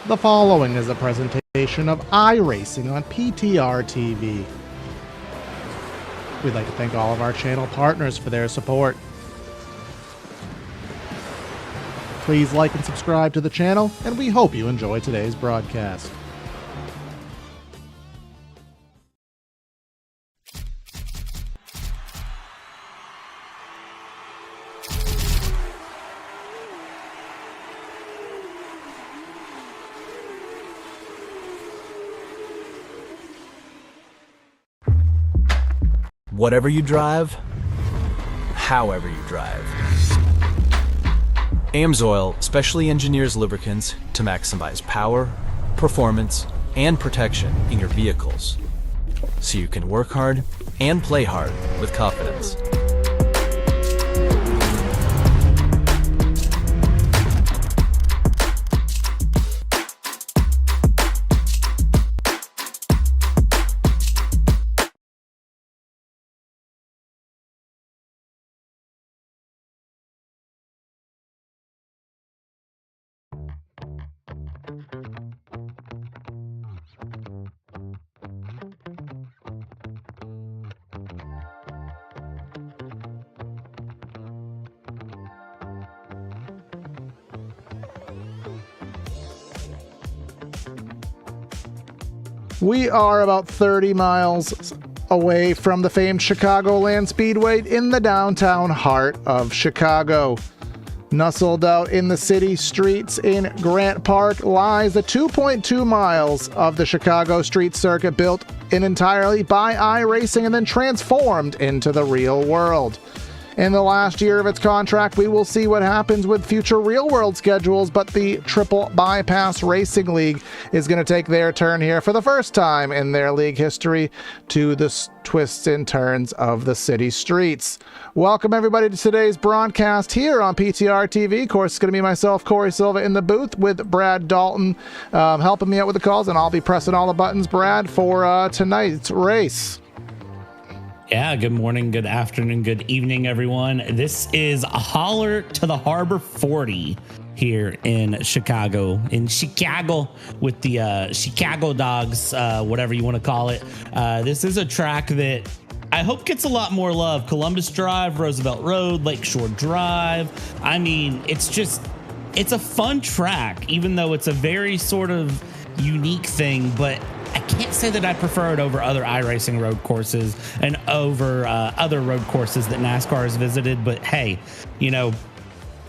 The following is a presentation of iRacing on PTR TV. We'd like to thank all of our channel partners for their support. Please like and subscribe to the channel, and we hope you enjoy today's broadcast. Whatever you drive, however you drive. AMSOIL specially engineers lubricants to maximize power, performance, and protection in your vehicles, so you can work hard and play hard with confidence. We are about 30 miles away from the famed Chicagoland Speedway in the downtown heart of Chicago. Nestled out in the city streets in Grant Park lies the 2.2 miles of the Chicago street circuit, built entirely by iRacing and then transformed into the real world. In the last year of its contract, we will see what happens with future real-world schedules, but the Triple Bypass Racing League is going to take their turn here for the first time in their league history to the twists and turns of the city streets. Welcome, everybody, to today's broadcast here on PTR TV. Of course, it's going to be myself, Corey Silva, in the booth with Brad Dalton helping me out with the calls, and I'll be pressing all the buttons, Brad, for tonight's race. Yeah, good morning, good afternoon, good evening, everyone. This is Holler to the Harbor 40 here in Chicago, with the Chicago Dogs, whatever you want to call it. This is a track that I hope gets a lot more love. Columbus Drive, Roosevelt Road, Lakeshore Drive. I mean, it's a fun track, even though it's a very sort of unique thing, but I can't say that I prefer it over other iRacing road courses and over other road courses that NASCAR has visited. But hey, you know,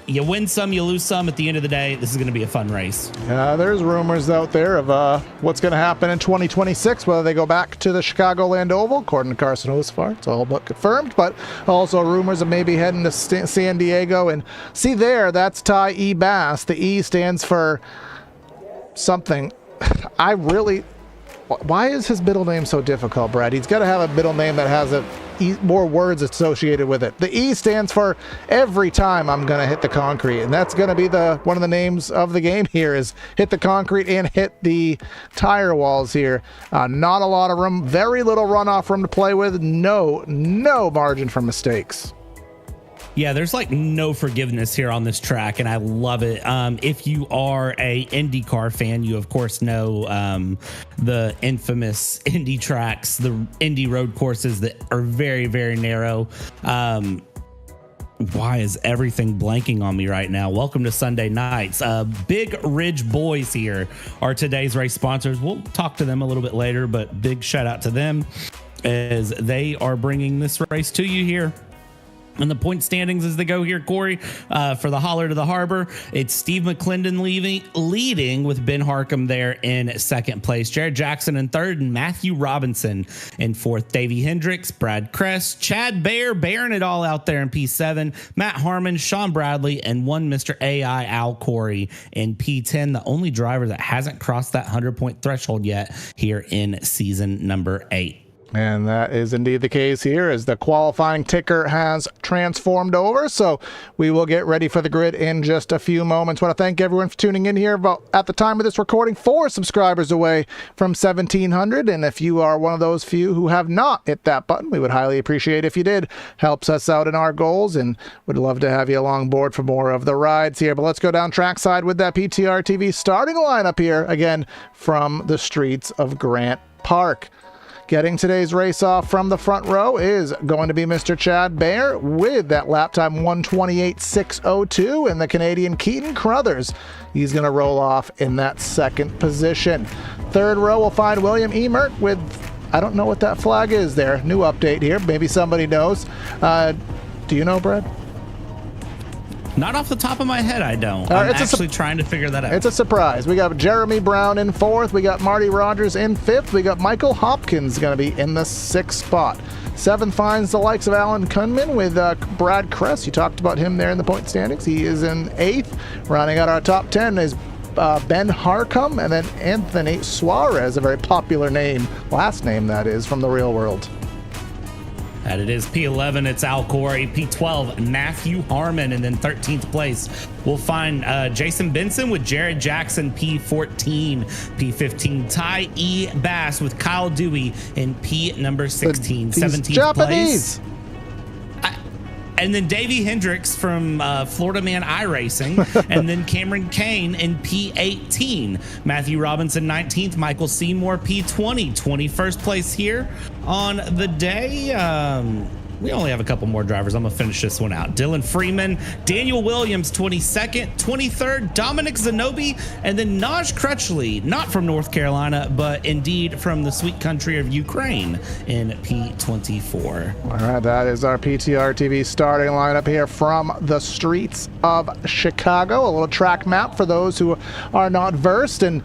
you win some, you lose some. At the end of the day, this is going to be a fun race. There's rumors out there of what's going to happen in 2026, whether they go back to the Chicagoland Oval, according to Carson Hocevar. It's all but confirmed, but also rumors of maybe heading to San Diego. And see there, that's Ty E. Bass. The E stands for something. Why is his middle name so difficult, Brad? He's got to have a middle name that has more words associated with it. The E stands for every time I'm going to hit the concrete, and that's going to be one of the names of the game here, is hit the concrete and hit the tire walls here. Not a lot of room, very little runoff room to play with, no margin for mistakes. Yeah, there's like no forgiveness here on this track, and I love it. If you are a IndyCar fan, you of course know the infamous Indy tracks, the Indy road courses that are very, very narrow. Why is everything blanking on me right now? Welcome to Sunday nights. Big Ridge Boys here are today's race sponsors. We'll talk to them a little bit later, but big shout out to them as they are bringing this race to you here. And the point standings as they go here, Corey, for the Holler to the Harbor, it's Steve McClendon leading with Ben Harcum there in second place, Jared Jackson in third, and Matthew Robinson in fourth. Davey Hendricks, Brad Kress, Chad Baer, bearing it all out there in P7, Matt Harmon, Sean Bradley, and one Mr. AI Al Corey in P10, the only driver that hasn't crossed that 100-point threshold yet here in season number 8. And that is indeed the case here as the qualifying ticker has transformed over. So we will get ready for the grid in just a few moments. I want to thank everyone for tuning in here. About at the time of this recording, 4 subscribers away from 1,700. And if you are one of those few who have not hit that button, we would highly appreciate if you did. Helps us out in our goals and would love to have you along board for more of the rides here. But let's go down trackside with that PTR TV starting lineup here again from the streets of Grant Park. Getting today's race off from the front row is going to be Mr. Chad Baer with that lap time 1:28.602, and the Canadian Keaton Crothers. He's going to roll off in that second position. Third row will find William Emert with, I don't know what that flag is there. New update here. Maybe somebody knows. Do you know, Brad? Not off the top of my head, I don't. I'm actually trying to figure that out. It's a surprise. We got Jeremy Brown in 4th. We got Marty Rogers in 5th. We got Michael Hopkins going to be in the 6th spot. 7th finds the likes of Alan Kunman with Brad Kress. You talked about him there in the point standings. He is in 8th. Rounding out our top 10 is Ben Harcum and then Anthony Suarez, a very popular name, last name that is, from the real world. And it is P11, it's Al Corey. P12, Matthew Harmon. And then 13th place, we'll find Jason Benson with Jared Jackson, P14. P15, Ty E. Bass with Kyle Dewey in P number 16. 17th Japanese. place. And then Davey Hendricks from Florida Man iRacing. And then Cameron Kane in P18. Matthew Robinson, 19th. Michael Seymour, P20. 21st place here on the day. We only have a couple more drivers. I'm going to finish this one out. Dylan Freeman, Daniel Williams, 22nd. 23rd, Dominic Zanobi, and then Naj Crutchley, not from North Carolina, but indeed from the sweet country of Ukraine in P24. All right, that is our PTR TV starting lineup here from the streets of Chicago. A little track map for those who are not versed, and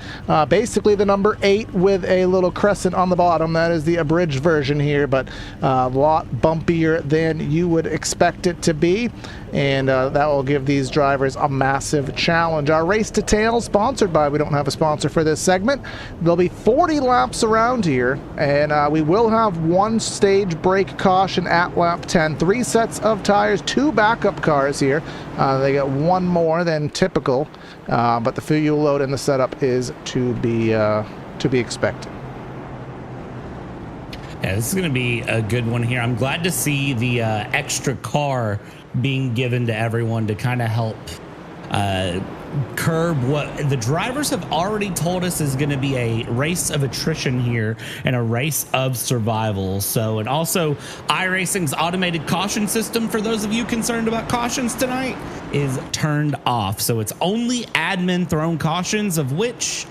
basically the number 8 with a little crescent on the bottom. That is the abridged version here, but a lot bumpier than you would expect it to be, and that will give these drivers a massive challenge. Our race details sponsored by, we don't have a sponsor for this segment. There'll be 40 laps around here, and we will have 1 stage brake caution at lap 10, 3 sets of tires, 2 backup cars here. They get 1 more than typical, but the fuel load in the setup is to be expected. Yeah, this is going to be a good one here. I'm glad to see the extra car being given to everyone to kind of help curb what the drivers have already told us is going to be a race of attrition here and a race of survival. So, and also iRacing's automated caution system, for those of you concerned about cautions tonight, is turned off. So it's only admin thrown cautions, of which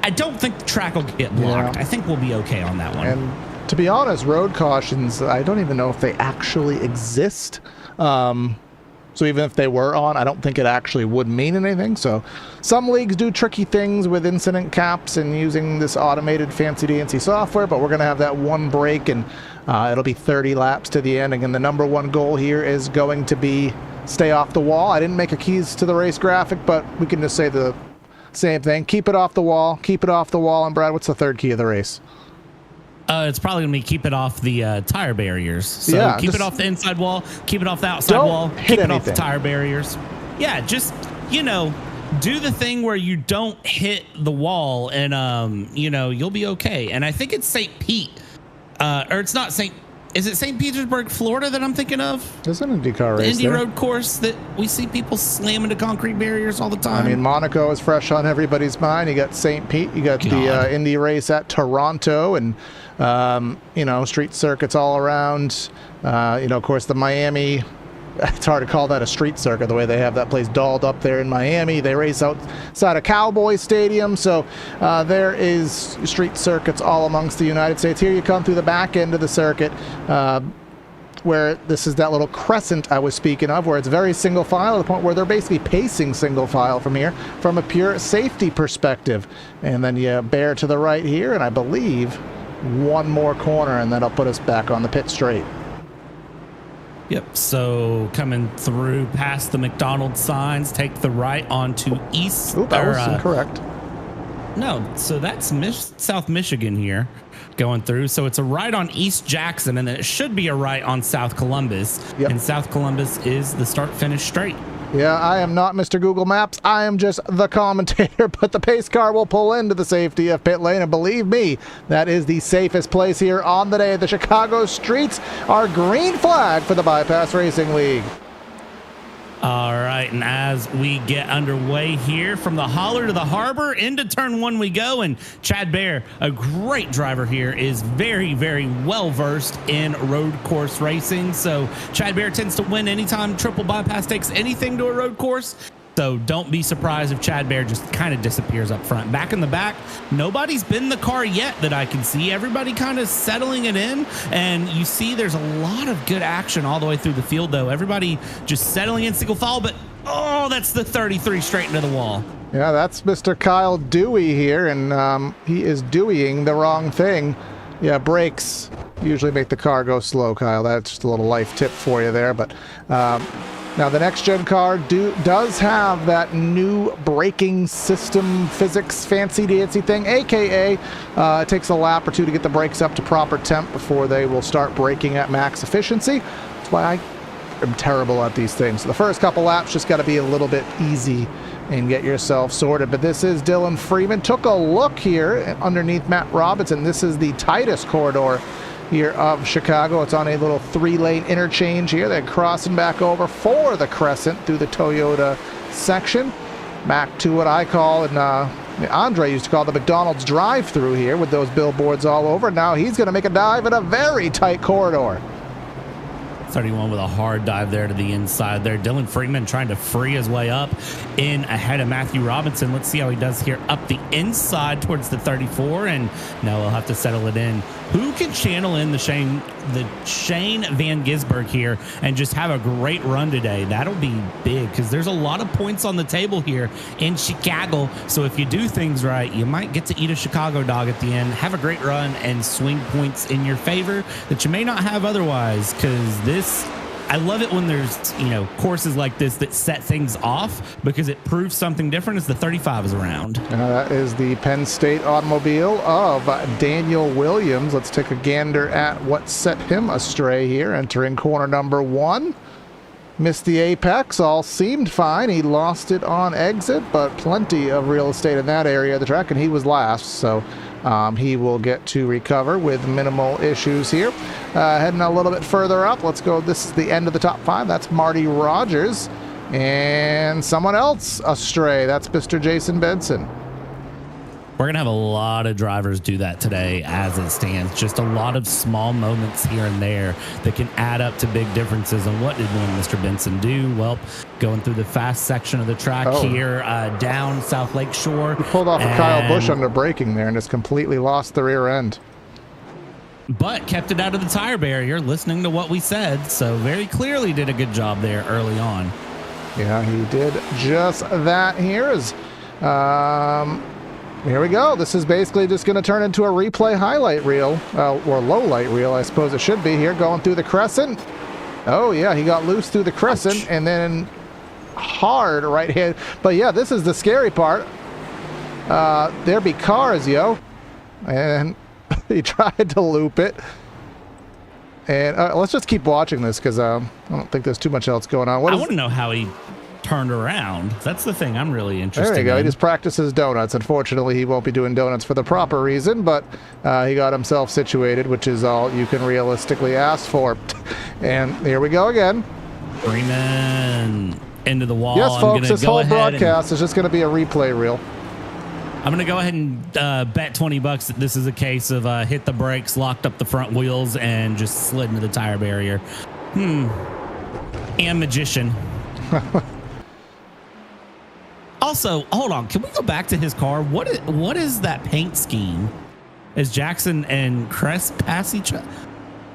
I don't think the track will get blocked. I think we'll be okay on that one. And to be honest, road cautions, I don't even know if they actually exist. So even if they were on, I don't think it actually would mean anything. So some leagues do tricky things with incident caps and using this automated fancy DNC software, but we're going to have that 1 break, and it'll be 30 laps to the end. And the number 1 goal here is going to be stay off the wall. I didn't make a keys to the race graphic, but we can just say the same thing. Keep it off the wall. Keep it off the wall. And Brad, what's the 3rd key of the race? It's probably going to be keep it off the tire barriers. So yeah, keep it off the inside wall, keep it off the outside wall, keep it off the tire barriers. Yeah, just, do the thing where you don't hit the wall, and, you'll be okay. And I think it's St. Pete, or it's not is it St. Petersburg, Florida that I'm thinking of? There's an IndyCar race Indy road course that we see people slam into concrete barriers all the time. I mean, Monaco is fresh on everybody's mind. You got St. Pete, you got the Indy race at Toronto, and street circuits all around. Of course, the Miami. It's hard to call that a street circuit the way they have that place dolled up there in Miami. They race outside of Cowboy Stadium, so there is street circuits all amongst the United States. Here you come through the back end of the circuit, where this is that little crescent I was speaking of, where it's very single file, to the point where they're basically pacing single file from here from a pure safety perspective. And then you bear to the right here, and I believe 1 more corner, and that'll put us back on the pit straight. Yep. So coming through past the McDonald's signs, take the right onto East. Oop, that was incorrect. No, so that's South Michigan here. going through. So it's a right on East Jackson, and then it should be a right on South Columbus. Yep. And South Columbus is the start-finish straight. Yeah, I am not Mr. Google Maps. I am just the commentator, but the pace car will pull into the safety of pit lane, and believe me, that is the safest place here on the day. The Chicago streets are green flag for the Bypass Racing League. All right, and as we get underway here from the Holler to the Harbor, into turn one we go, and Chad Bear, a great driver here, is very, very well-versed in road course racing. So Chad Bear tends to win anytime Triple Bypass takes anything to a road course. So don't be surprised if Chad Bear just kind of disappears up front. Back in the back, nobody's been in the car yet that I can see. Everybody kind of settling it in. And you see there's a lot of good action all the way through the field, though. Everybody just settling in single file, but oh, that's the 33 straight into the wall. Yeah, that's Mr. Kyle Dewey here, and he is doing the wrong thing. Yeah, brakes usually make the car go slow, Kyle. That's just a little life tip for you there, but... now, the next-gen car does have that new braking system physics fancy-dancy thing, a.k.a. It takes a lap or two to get the brakes up to proper temp before they will start braking at max efficiency. That's why I am terrible at these things. So the first couple laps just got to be a little bit easy and get yourself sorted. But this is Dylan Freeman. Took a look here underneath Matt Robinson. This is the tightest corridor here of Chicago. It's on a little 3-lane interchange here. They're crossing back over for the Crescent through the Toyota section. Back to what I call, and Andre used to call the McDonald's drive-through here with those billboards all over. Now he's going to make a dive in a very tight corridor. 31 with a hard dive there to the inside there. Dylan Freeman trying to free his way up in ahead of Matthew Robinson. Let's see how he does here up the inside towards the 34, and now we'll have to settle it in. Who can channel in the Shane Van Gisberg here and just have a great run today? That'll be big because there's a lot of points on the table here in Chicago. So if you do things right, you might get to eat a Chicago dog at the end, have a great run, and swing points in your favor that you may not have otherwise. Because I love it when there's, courses like this that set things off because it proves something different as the 35 is around. That is the Penn State automobile of Daniel Williams. Let's take a gander at what set him astray here. Entering corner number 1. Missed the apex. All seemed fine. He lost it on exit, but plenty of real estate in that area of the track, and he was last. So he will get to recover with minimal issues here. Heading a little bit further up, let's go. This is the end of the top 5. That's Marty Rogers. And someone else astray. That's Mr. Jason Benson. We're going to have a lot of drivers do that today as it stands. Just a lot of small moments here and there that can add up to big differences. And what did one Mr. Benson do? Well, going through the fast section of the track here down South Lake Shore. He pulled off a Kyle Busch under braking there and just completely lost the rear end. But kept it out of the tire barrier, listening to what we said. So very clearly did a good job there early on. Yeah, he did just that here. Here we go. This is basically just going to turn into a replay highlight reel, or low light reel, I suppose it should be here, going through the Crescent. Oh, yeah, he got loose through the Crescent and then hard right here. But, yeah, this is the scary part. There be cars, yo. And he tried to loop it. And let's just keep watching this because I don't think there's too much else going on. I want to know how he turned around. That's the thing I'm really interested in. There you go. He just practices donuts. Unfortunately, he won't be doing donuts for the proper reason, but he got himself situated, which is all you can realistically ask for. And here we go again. Freeman into the wall. Yes, folks, this whole broadcast is just going to be a replay reel. I'm going to go ahead and bet $20 that this is a case of hit the brakes, locked up the front wheels, and just slid into the tire barrier. And magician. Also, hold on. Can we go back to his car? What is that paint scheme? Is Jackson and Crest pass each other?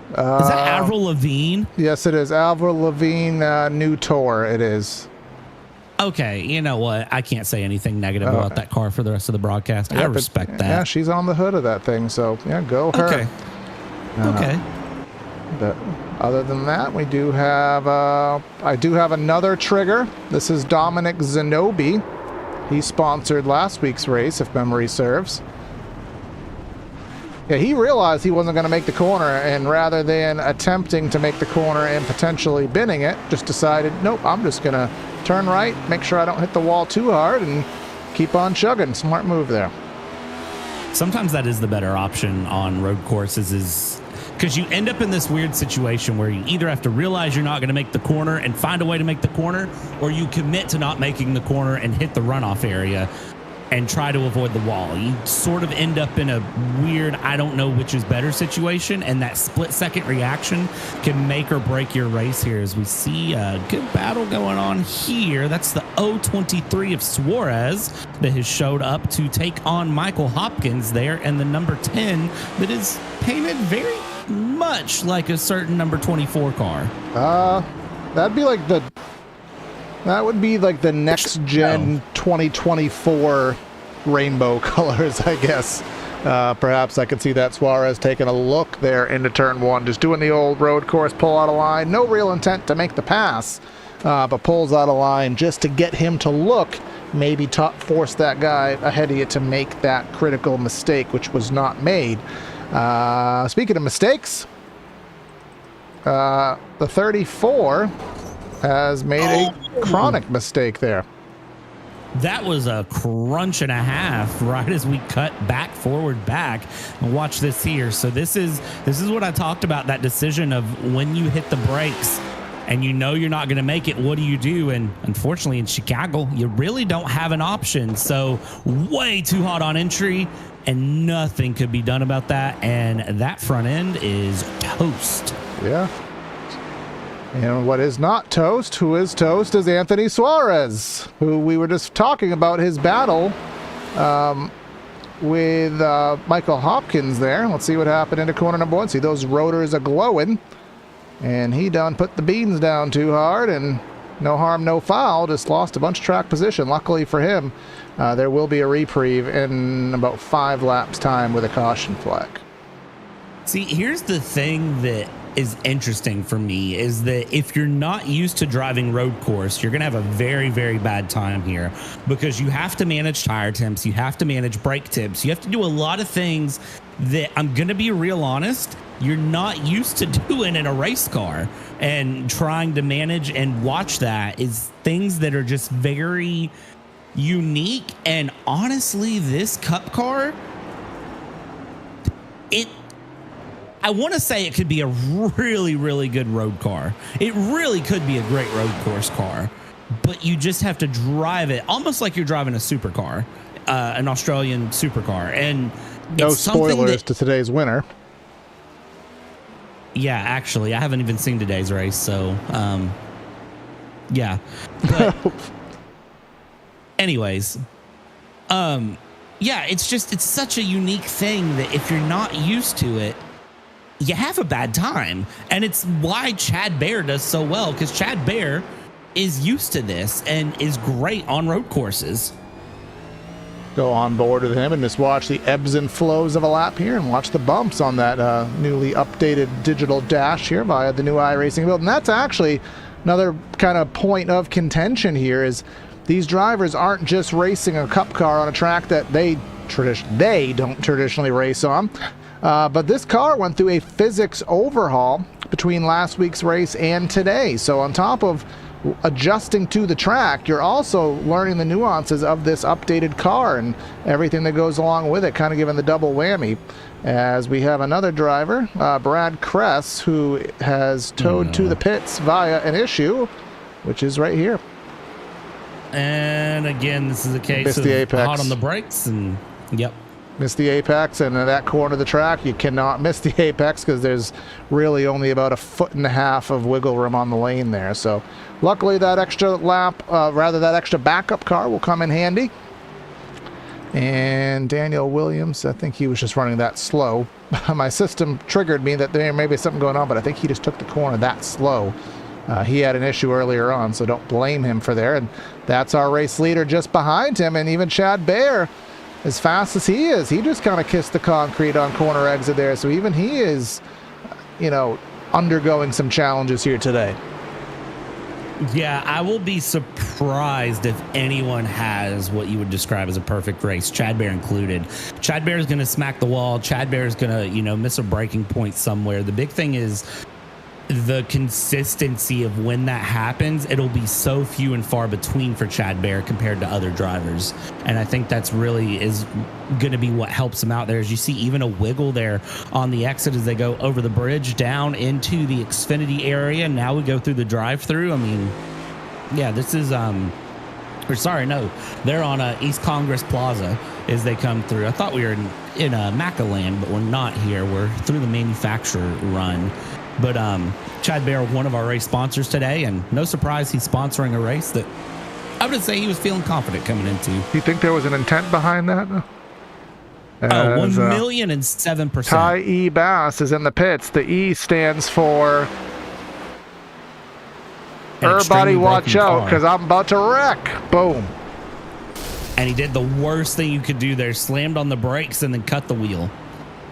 Is that Avril Lavigne? Yes, it is. Avril Lavigne new tour. It is. Okay, you know what? I can't say anything negative about that car for the rest of the broadcast. I respect that. Yeah, she's on the hood of that thing, so yeah, go her. Okay. Okay. But other than that, we do have I do have another trigger. This is Dominic Zanobi. He sponsored last week's race, if memory serves. Yeah, he realized he wasn't going to make the corner, and rather than attempting to make the corner and potentially binning it, just decided, nope, I'm just going to turn right, make sure I don't hit the wall too hard, and keep on chugging. Smart move there. Sometimes that is the better option on road courses, is because you end up in this weird situation where you either have to realize you're not going to make the corner and find a way to make the corner, or you commit to not making the corner and hit the runoff area and try to avoid the wall. You sort of end up in a weird, I don't know which is better situation, and that split-second reaction can make or break your race here, as we see a good battle going on here. That's the 023 of Suarez that has showed up to take on Michael Hopkins there, and the number 10 that is painted very much like a certain number 24 car. That would be like the next gen 2024 rainbow colors, I guess. Perhaps I could see that Suarez taking a look there into turn one, just doing the old road course pull out of line. No real intent to make the pass, but pulls out of line just to get him to look, maybe force that guy ahead of you to make that critical mistake, which was not made. Speaking of mistakes, the 34 has made a chronic mistake there. That was a crunch and a half right as we cut forward back. And watch this here. So this is what I talked about, that decision of when you hit the brakes and you know you're not going to make it, what do you do? And unfortunately in Chicago, you really don't have an option. So way too hot on entry, and nothing could be done about that. And that front end is toast. Yeah. And what is not toast, who is toast, is Anthony Suarez, who we were just talking about his battle with Michael Hopkins there. Let's see what happened into corner number one. See, those rotors are glowing. And he done put the beans down too hard, and no harm, no foul. Just lost a bunch of track position. Luckily for him, there will be a reprieve in about 5 laps time with a caution flag. See, here's the thing that is interesting for me, is that if you're not used to driving road course, you're going to have a very, very bad time here, because you have to manage tire temps, you have to manage brake tips, you have to do a lot of things that, I'm going to be real honest, you're not used to doing in a race car. And trying to manage and watch that is things that are just very unique. And honestly, this Cup car, I want to say it could be a really, really good road car. It really could be a great road course car, but you just have to drive it almost like you're driving a supercar, an Australian supercar. And no spoilers to today's winner. Yeah, actually, I haven't even seen today's race, so yeah. But anyways, yeah, it's such a unique thing that if you're not used to it, you have a bad time. And it's why Chad Bear does so well, because Chad Bear is used to this and is great on road courses. Go on board with him and just watch the ebbs and flows of a lap here, and watch the bumps on that newly updated digital dash here via the new iRacing build. And that's actually another kind of point of contention here, is these drivers aren't just racing a Cup car on a track that they don't traditionally race on. But this car went through a physics overhaul between last week's race and today. So on top of adjusting to the track, you're also learning the nuances of this updated car and everything that goes along with it, kind of giving the double whammy. As we have another driver, Brad Kress, who has towed to the pits via an issue, which is right here. And again, this is a case Missed of the apex. hot on the brakes, and yep. Missed the apex, and in that corner of the track, you cannot miss the apex because there's really only about 1.5 feet of wiggle room on the lane there. So luckily that extra lap, that extra backup car will come in handy. And Daniel Williams, I think he was just running that slow. My system triggered me that there may be something going on, but I think he just took the corner that slow. He had an issue earlier on, so don't blame him for there. And that's our race leader just behind him. And even Chad Bear, as fast as he is, he just kind of kissed the concrete on corner exit there. So even he is, undergoing some challenges here today. Yeah, I will be surprised if anyone has what you would describe as a perfect race, Chad Bear included. Chad Bear is going to smack the wall. Chad Bear is going to, miss a breaking point somewhere. The big thing is the consistency of when that happens. It'll be so few and far between for Chad Bear compared to other drivers. And I think that's really is going to be what helps him out there. As you see even a wiggle there on the exit as they go over the bridge down into the Xfinity area. Now we go through the drive-through. I mean, yeah, this is they're on East Congress Plaza as they come through. I thought we were in Macaland, but we're not here. We're through the manufacturer run. But Chad Bear, one of our race sponsors today, and no surprise he's sponsoring a race that I would say he was feeling confident coming into. You think there was an intent behind that? 1,007%. Ty E. Bass is in the pits. The E stands for everybody watch out because I'm about to wreck. Boom. And he did the worst thing you could do there, slammed on the brakes and then cut the wheel.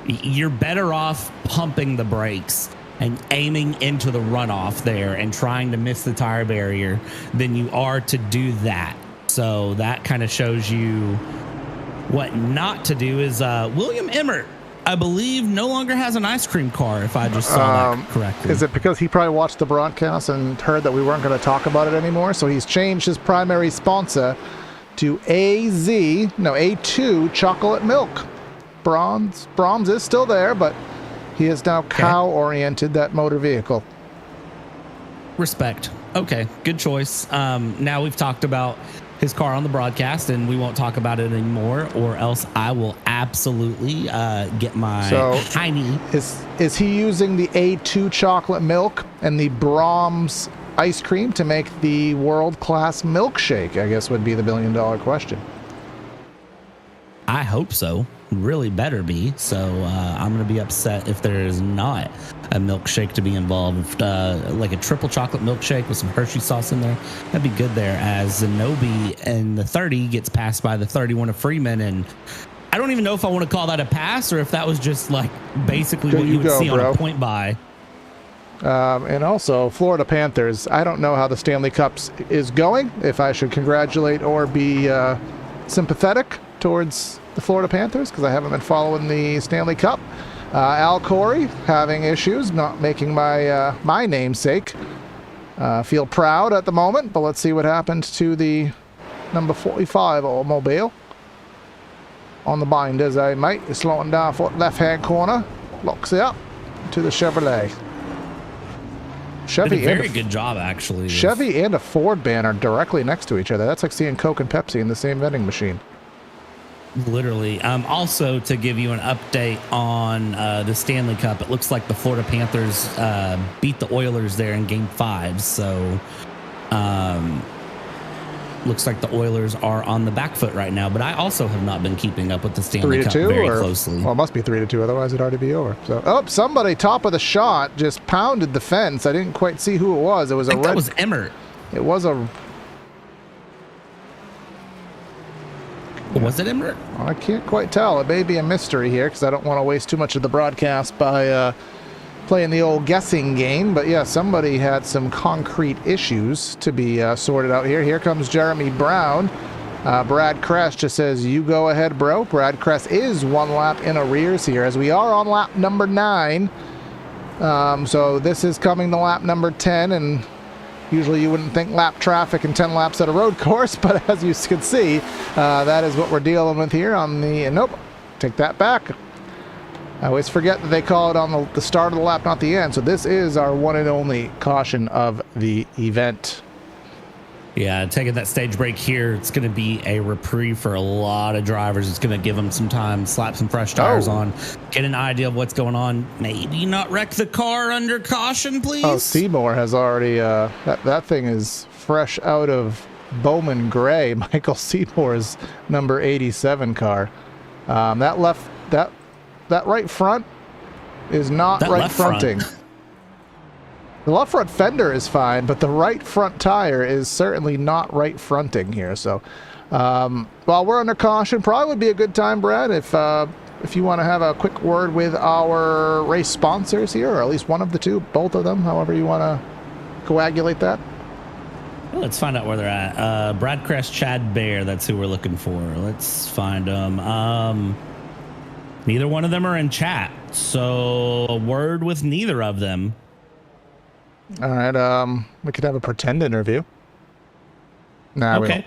You're better off pumping the brakes and aiming into the runoff there and trying to miss the tire barrier than you are to do that. So that kind of shows you what not to do. Is William Emmert, I believe, no longer has an ice cream car, if I just saw that correctly. Is it because he probably watched the broadcast and heard that we weren't going to talk about it anymore? So he's changed his primary sponsor to A2 chocolate milk. Brahms is still there, but he is now cow-oriented, that motor vehicle. Respect. Okay, good choice. Now we've talked about his car on the broadcast, and we won't talk about it anymore, or else I will absolutely get my Heine. Is he using the A2 chocolate milk and the Brahms ice cream to make the world-class milkshake? I guess would be the billion-dollar question. I hope so. Really better be. So I'm going to be upset if there is not a milkshake to be involved. Like a triple chocolate milkshake with some Hershey sauce in there. That'd be good there, as Zenobi in the 30 gets passed by the 31 of Freeman. And I don't even know if I want to call that a pass or if that was just like basically what you would see on a point by. And also, Florida Panthers. I don't know how the Stanley Cups is going, if I should congratulate or be sympathetic towards the Florida Panthers, because I haven't been following the Stanley Cup. Al Corey having issues, not making my namesake feel proud at the moment, but let's see what happened to the number 45 Oldsmobile. On the bind as I might, is slowing down for left-hand corner, locks it up to the Chevrolet. Chevy did a very good job, actually. Chevy and a Ford banner directly next to each other. That's like seeing Coke and Pepsi in the same vending machine. Literally. Also, to give you an update on the Stanley Cup, it looks like the Florida Panthers beat the Oilers there in Game 5. So, looks like the Oilers are on the back foot right now. But I also have not been keeping up with the Stanley Cup very closely. Well, it must be 3-2. Otherwise, it'd already be over. So, somebody top of the shot just pounded the fence. I didn't quite see who it was. It was that was Emmert. It was a. Was it Emmert? I can't quite tell. It may be a mystery here because I don't want to waste too much of the broadcast by playing the old guessing game. But yeah, somebody had some concrete issues to be sorted out here. Here comes Jeremy Brown. Brad Kress just says, "You go ahead, bro." Brad Kress is one lap in arrears here as we are on lap number 9. So this is coming to lap number 10, and usually you wouldn't think lap traffic and 10 laps at a road course, but as you can see, that is what we're dealing with here on the... Nope, take that back. I always forget that they call it on the start of the lap, not the end. So this is our one and only caution of the event. Yeah, taking that stage break here, it's going to be a reprieve for a lot of drivers. It's going to give them some time, slap some fresh tires on, get an idea of what's going on. Maybe not wreck the car under caution, please. Oh, Seymour has already, that thing is fresh out of Bowman Gray, Michael Seymour's number 87 car. That right front is not right fronting. The left front fender is fine, but the right front tire is certainly not right fronting here. So while we're under caution, probably would be a good time, Brad, if you want to have a quick word with our race sponsors here, or at least one of the two, both of them, however you want to coagulate that. Well, let's find out where they're at. Brad Crest, Chad Bear. That's who we're looking for. Let's find them. Neither one of them are in chat. So a word with neither of them. All right. We could have a pretend interview. Nah, Okay.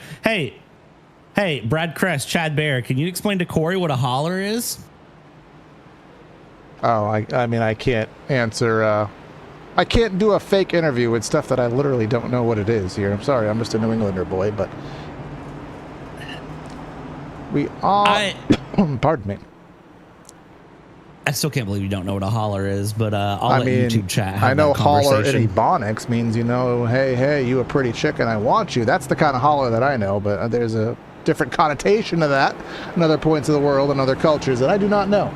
Hey, Brad Crest, Chad Bear. Can you explain to Corey what a holler is? Oh, I mean, I can't answer. I can't do a fake interview with stuff that I literally don't know what it is here. I'm sorry. I'm just a New Englander boy, but we all. Pardon me. I still can't believe you don't know what a holler is, but I'll let YouTube chat have I know that holler in conversation. Ebonics means, hey, you a pretty chick and I want you. That's the kind of holler that I know, but there's a different connotation to that in other points of the world and other cultures that I do not know.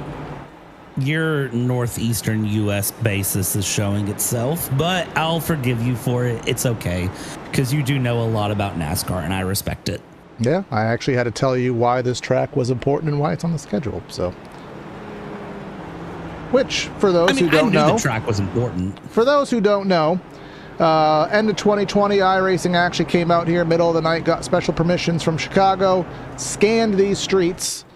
Your northeastern U.S. basis is showing itself, but I'll forgive you for it. It's okay, because you do know a lot about NASCAR, and I respect it. Yeah, I actually had to tell you why this track was important and why it's on the schedule, so... Which, for those who don't know... the track was important. For those who don't know, end of 2020, iRacing actually came out here, middle of the night, got special permissions from Chicago, scanned these streets.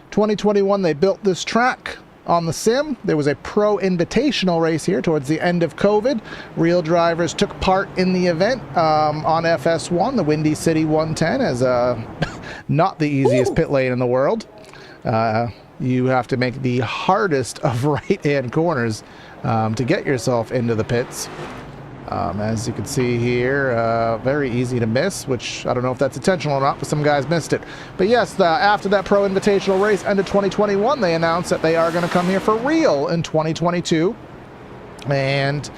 2021, they built this track on the sim. There was a pro invitational race here towards the end of COVID. Real drivers took part in the event on FS1, the Windy City 110, as not the easiest pit lane in the world. You have to make the hardest of right-hand corners to get yourself into the pits. As you can see here, very easy to miss, which I don't know if that's intentional or not, but some guys missed it. But yes, after that Pro Invitational race, end of 2021, they announced that they are going to come here for real in 2022. And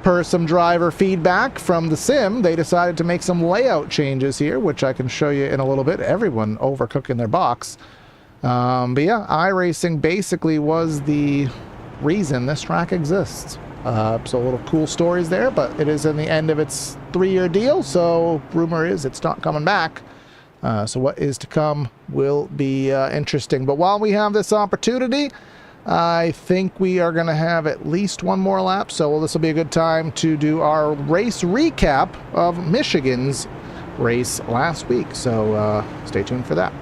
per some driver feedback from the sim, they decided to make some layout changes here, which I can show you in a little bit. Everyone overcooking their box. But yeah, iRacing basically was the reason this track exists. So little cool stories there, but it is in the end of its 3-year deal, so rumor is it's not coming back. So what is to come will be interesting. But while we have this opportunity, I think we are going to have at least one more lap, so this will be a good time to do our race recap of Michigan's race last week. So stay tuned for that.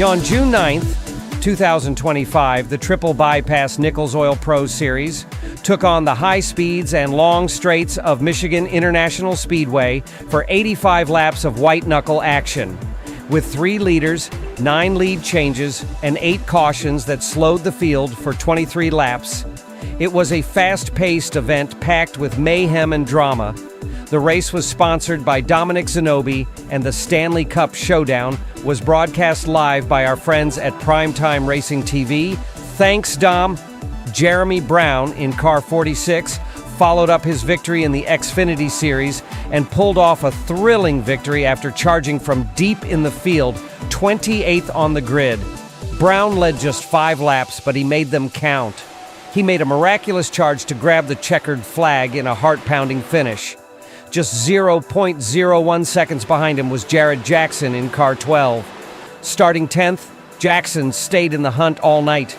On June 9th, 2025, the Triple Bypass Nichols Oil Pro Series took on the high speeds and long straights of Michigan International Speedway for 85 laps of white-knuckle action. With 3 leaders, 9 lead changes, and 8 cautions that slowed the field for 23 laps, it was a fast-paced event packed with mayhem and drama. The race was sponsored by Dominic Zanobi, and the Stanley Cup Showdown was broadcast live by our friends at Primetime Racing TV. Thanks, Dom. Jeremy Brown in car 46 followed up his victory in the Xfinity Series and pulled off a thrilling victory after charging from deep in the field, 28th on the grid. Brown led just 5 laps, but he made them count. He made a miraculous charge to grab the checkered flag in a heart-pounding finish. Just 0.01 seconds behind him was Jared Jackson in car 12. Starting 10th, Jackson stayed in the hunt all night,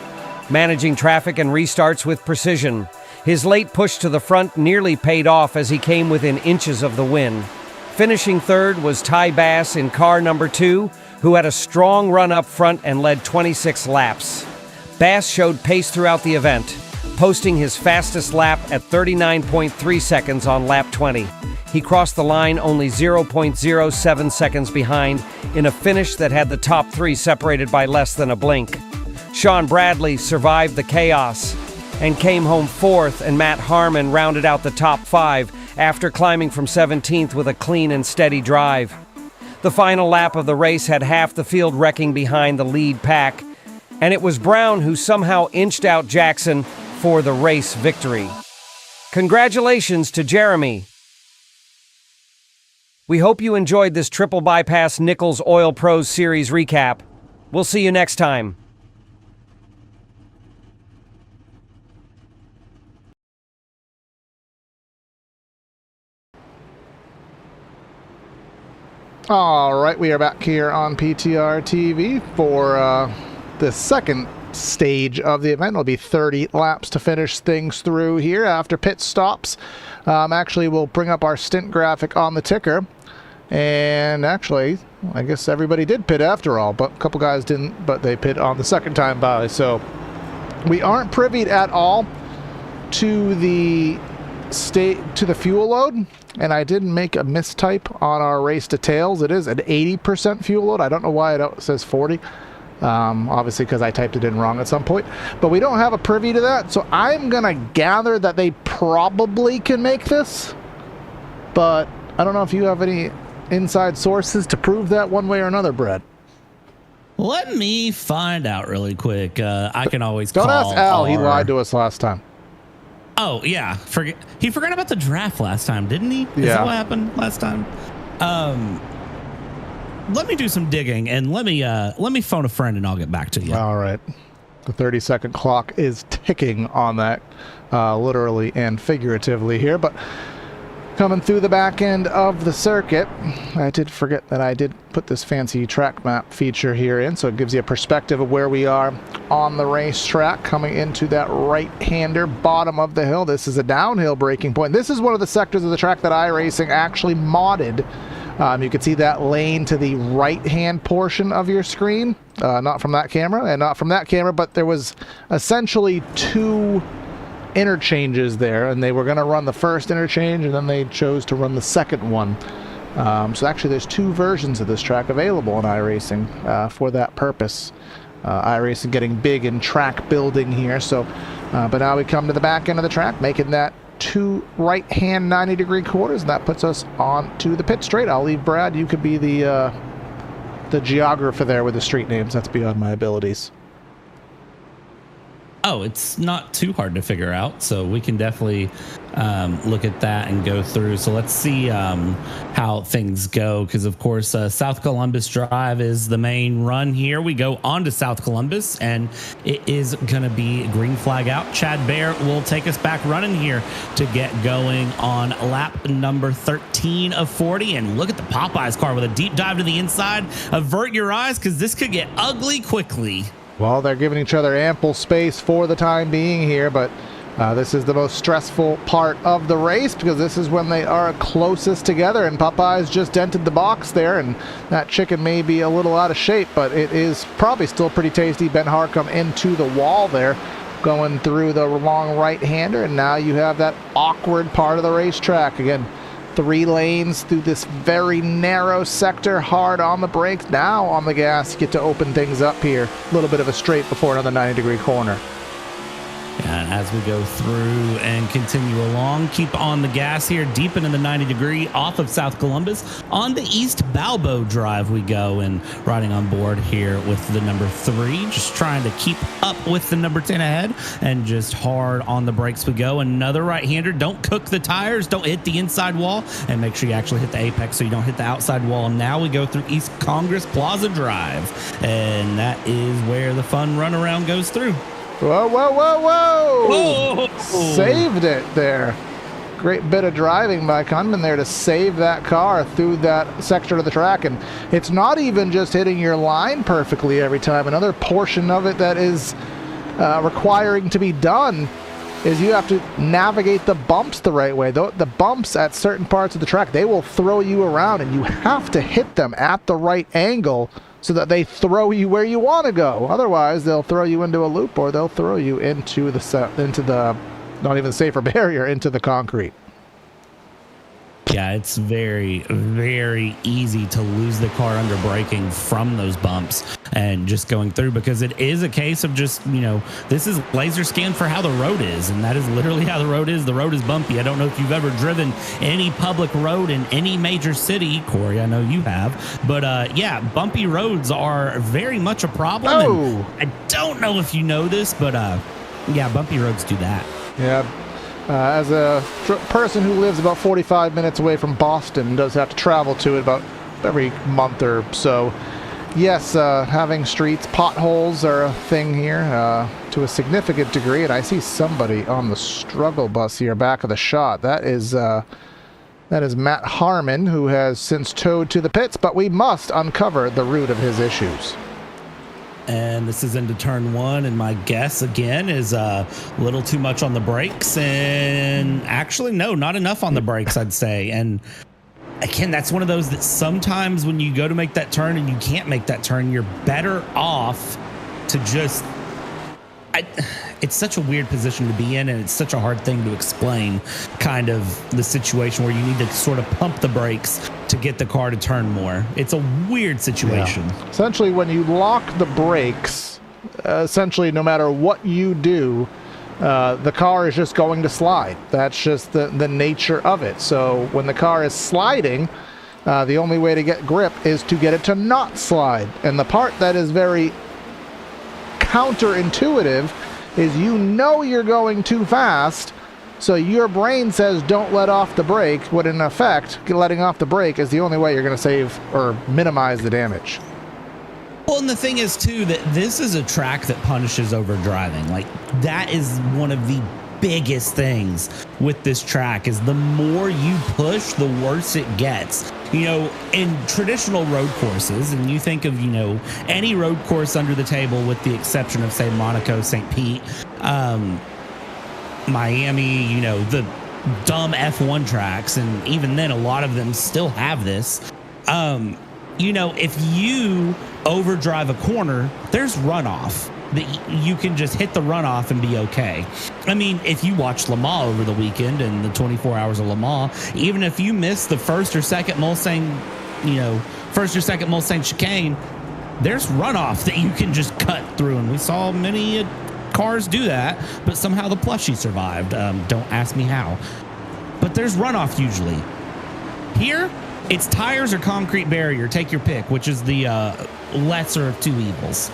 managing traffic and restarts with precision. His late push to the front nearly paid off as he came within inches of the win. Finishing third was Ty Bass in car number 2, who had a strong run up front and led 26 laps. Bass showed pace throughout the event, posting his fastest lap at 39.3 seconds on lap 20. He crossed the line only 0.07 seconds behind in a finish that had the top 3 separated by less than a blink. Sean Bradley survived the chaos and came home 4th, and Matt Harmon rounded out the top 5 after climbing from 17th with a clean and steady drive. The final lap of the race had half the field wrecking behind the lead pack, and it was Brown who somehow inched out Jackson for the race victory. Congratulations to Jeremy. We hope you enjoyed this Triple Bypass Nichols Oil Pros Series recap. We'll see you next time. All right, we are back here on PTR TV for the second stage of the event. It'll be 30 laps to finish things through here after pit stops. Actually, we'll bring up our stint graphic on the ticker. And actually, I guess everybody did pit after all, but a couple guys didn't, but they pit on the second time by. So we aren't privy at all to the fuel load. And I did make a mistype on our race details. It is an 80% fuel load. I don't know why it says 40. Obviously because I typed it in wrong at some point. But we don't have a privy to that. So I'm going to gather that they probably can make this. But I don't know if you have any inside sources to prove that one way or another, Brad. Let me find out really quick. I can always don't call ask Al. He lied to us last time. Oh, yeah. He forgot about the draft last time, didn't he? Is that what happened last time? Let me do some digging and let me phone a friend and I'll get back to you. All right. The 30-second clock is ticking on that, literally and figuratively here. But coming through the back end of the circuit, I did forget that I did put this fancy track map feature here in, so it gives you a perspective of where we are on the racetrack coming into that right-hander bottom of the hill. This is a downhill braking point. This is one of the sectors of the track that iRacing actually modded. You can see that lane to the right-hand portion of your screen, not from that camera and not from that camera, but there was essentially two interchanges there, and they were going to run the first interchange and then they chose to run the second one. So actually there's two versions of this track available in iRacing for that purpose. iRacing getting big in track building here. So but now we come to the back end of the track, making that two right-hand 90-degree quarters, and that puts us on to the pit straight. I'll leave Brad. You could be the geographer there with the street names. That's beyond my abilities. Oh, it's not too hard to figure out, so we can definitely look at that and go through. So let's see how things go, because of course South Columbus Drive is the main run here. We go on to South Columbus, and it is going to be green flag out. Chad Bear will take us back running here to get going on lap number 13 of 40. And look at the Popeyes car with a deep dive to the inside. Avert your eyes, because this could get ugly quickly. Well, they're giving each other ample space for the time being here, but this is the most stressful part of the race because this is when they are closest together, and Popeyes just dented the box there, and that chicken may be a little out of shape, but it is probably still pretty tasty. Ben Harcum into the wall there, going through the long right-hander, and now you have that awkward part of the racetrack. Again, 3 lanes through this very narrow sector, hard on the brakes, now on the gas. You get to open things up here. A little bit of a straight before another 90-degree corner. And as we go through and continue along, keep on the gas here, deep into the 90-degree off of South Columbus. On the East Balbo Drive we go, and riding on board here with the number 3, just trying to keep up with the number 10 ahead, and just hard on the brakes we go. Another right-hander. Don't cook the tires, don't hit the inside wall, and make sure you actually hit the apex so you don't hit the outside wall. Now we go through East Congress Plaza Drive, and that is where the fun runaround goes through. Whoa, whoa, whoa, whoa! Whoa! Saved it there. Great bit of driving by Kunman there to save that car through that sector of the track. And it's not even just hitting your line perfectly every time. Another portion of it that is requiring to be done is you have to navigate the bumps the right way. The bumps at certain parts of the track, they will throw you around, and you have to hit them at the right angle so that they throw you where you want to go. Otherwise, they'll throw you into a loop, or they'll throw you into the not even the safer barrier, into the concrete. Yeah, it's very, very easy to lose the car under braking from those bumps and just going through, because it is a case of just, this is laser scan for how the road is, and that is literally how the road is. The road is bumpy. I don't know if you've ever driven any public road in any major city. Corey, I know you have. But yeah, bumpy roads are very much a problem. Oh. And I don't know if you know this, but yeah, bumpy roads do that. Yeah. As a person who lives about 45 minutes away from Boston, does have to travel to it about every month or so. Yes, having streets, potholes are a thing here to a significant degree, and I see somebody on the struggle bus here, back of the shot. That That is Matt Harmon, who has since towed to the pits, but we must uncover the root of his issues. And this is into turn 1, and my guess again is a little too much on the brakes, and actually no, not enough on the brakes, I'd say. And again, that's one of those that sometimes when you go to make that turn and you can't make that turn, you're better off to just it's such a weird position to be in, and it's such a hard thing to explain, kind of the situation where you need to sort of pump the brakes to get the car to turn more. It's a weird situation. Yeah. Essentially, when you lock the brakes, essentially no matter what you do, the car is just going to slide. That's just the nature of it. So when the car is sliding, the only way to get grip is to get it to not slide. And the part that is very counterintuitive is you're going too fast, so your brain says don't let off the brake, when in effect letting off the brake is the only way you're going to save or minimize the damage. Well, and the thing is too that this is a track that punishes over driving. Like, that is one of the biggest things with this track, is the more you push, the worse it gets. You know, in traditional road courses, and you think of, you know, any road course under the table with the exception of, say, Monaco, St. Pete, Miami, you know, the dumb F1 tracks, and even then a lot of them still have this. You know, if you overdrive a corner, there's runoff. That you can just hit the runoff and be okay. I mean, if you watch Le Mans over the weekend and the 24 hours of Le Mans, even if you miss the first or second Mulsanne chicane, there's runoff that you can just cut through. And we saw many cars do that, but somehow the plushie survived. Don't ask me how. But there's runoff usually. Here, it's tires or concrete barrier. Take your pick, which is the lesser of two evils.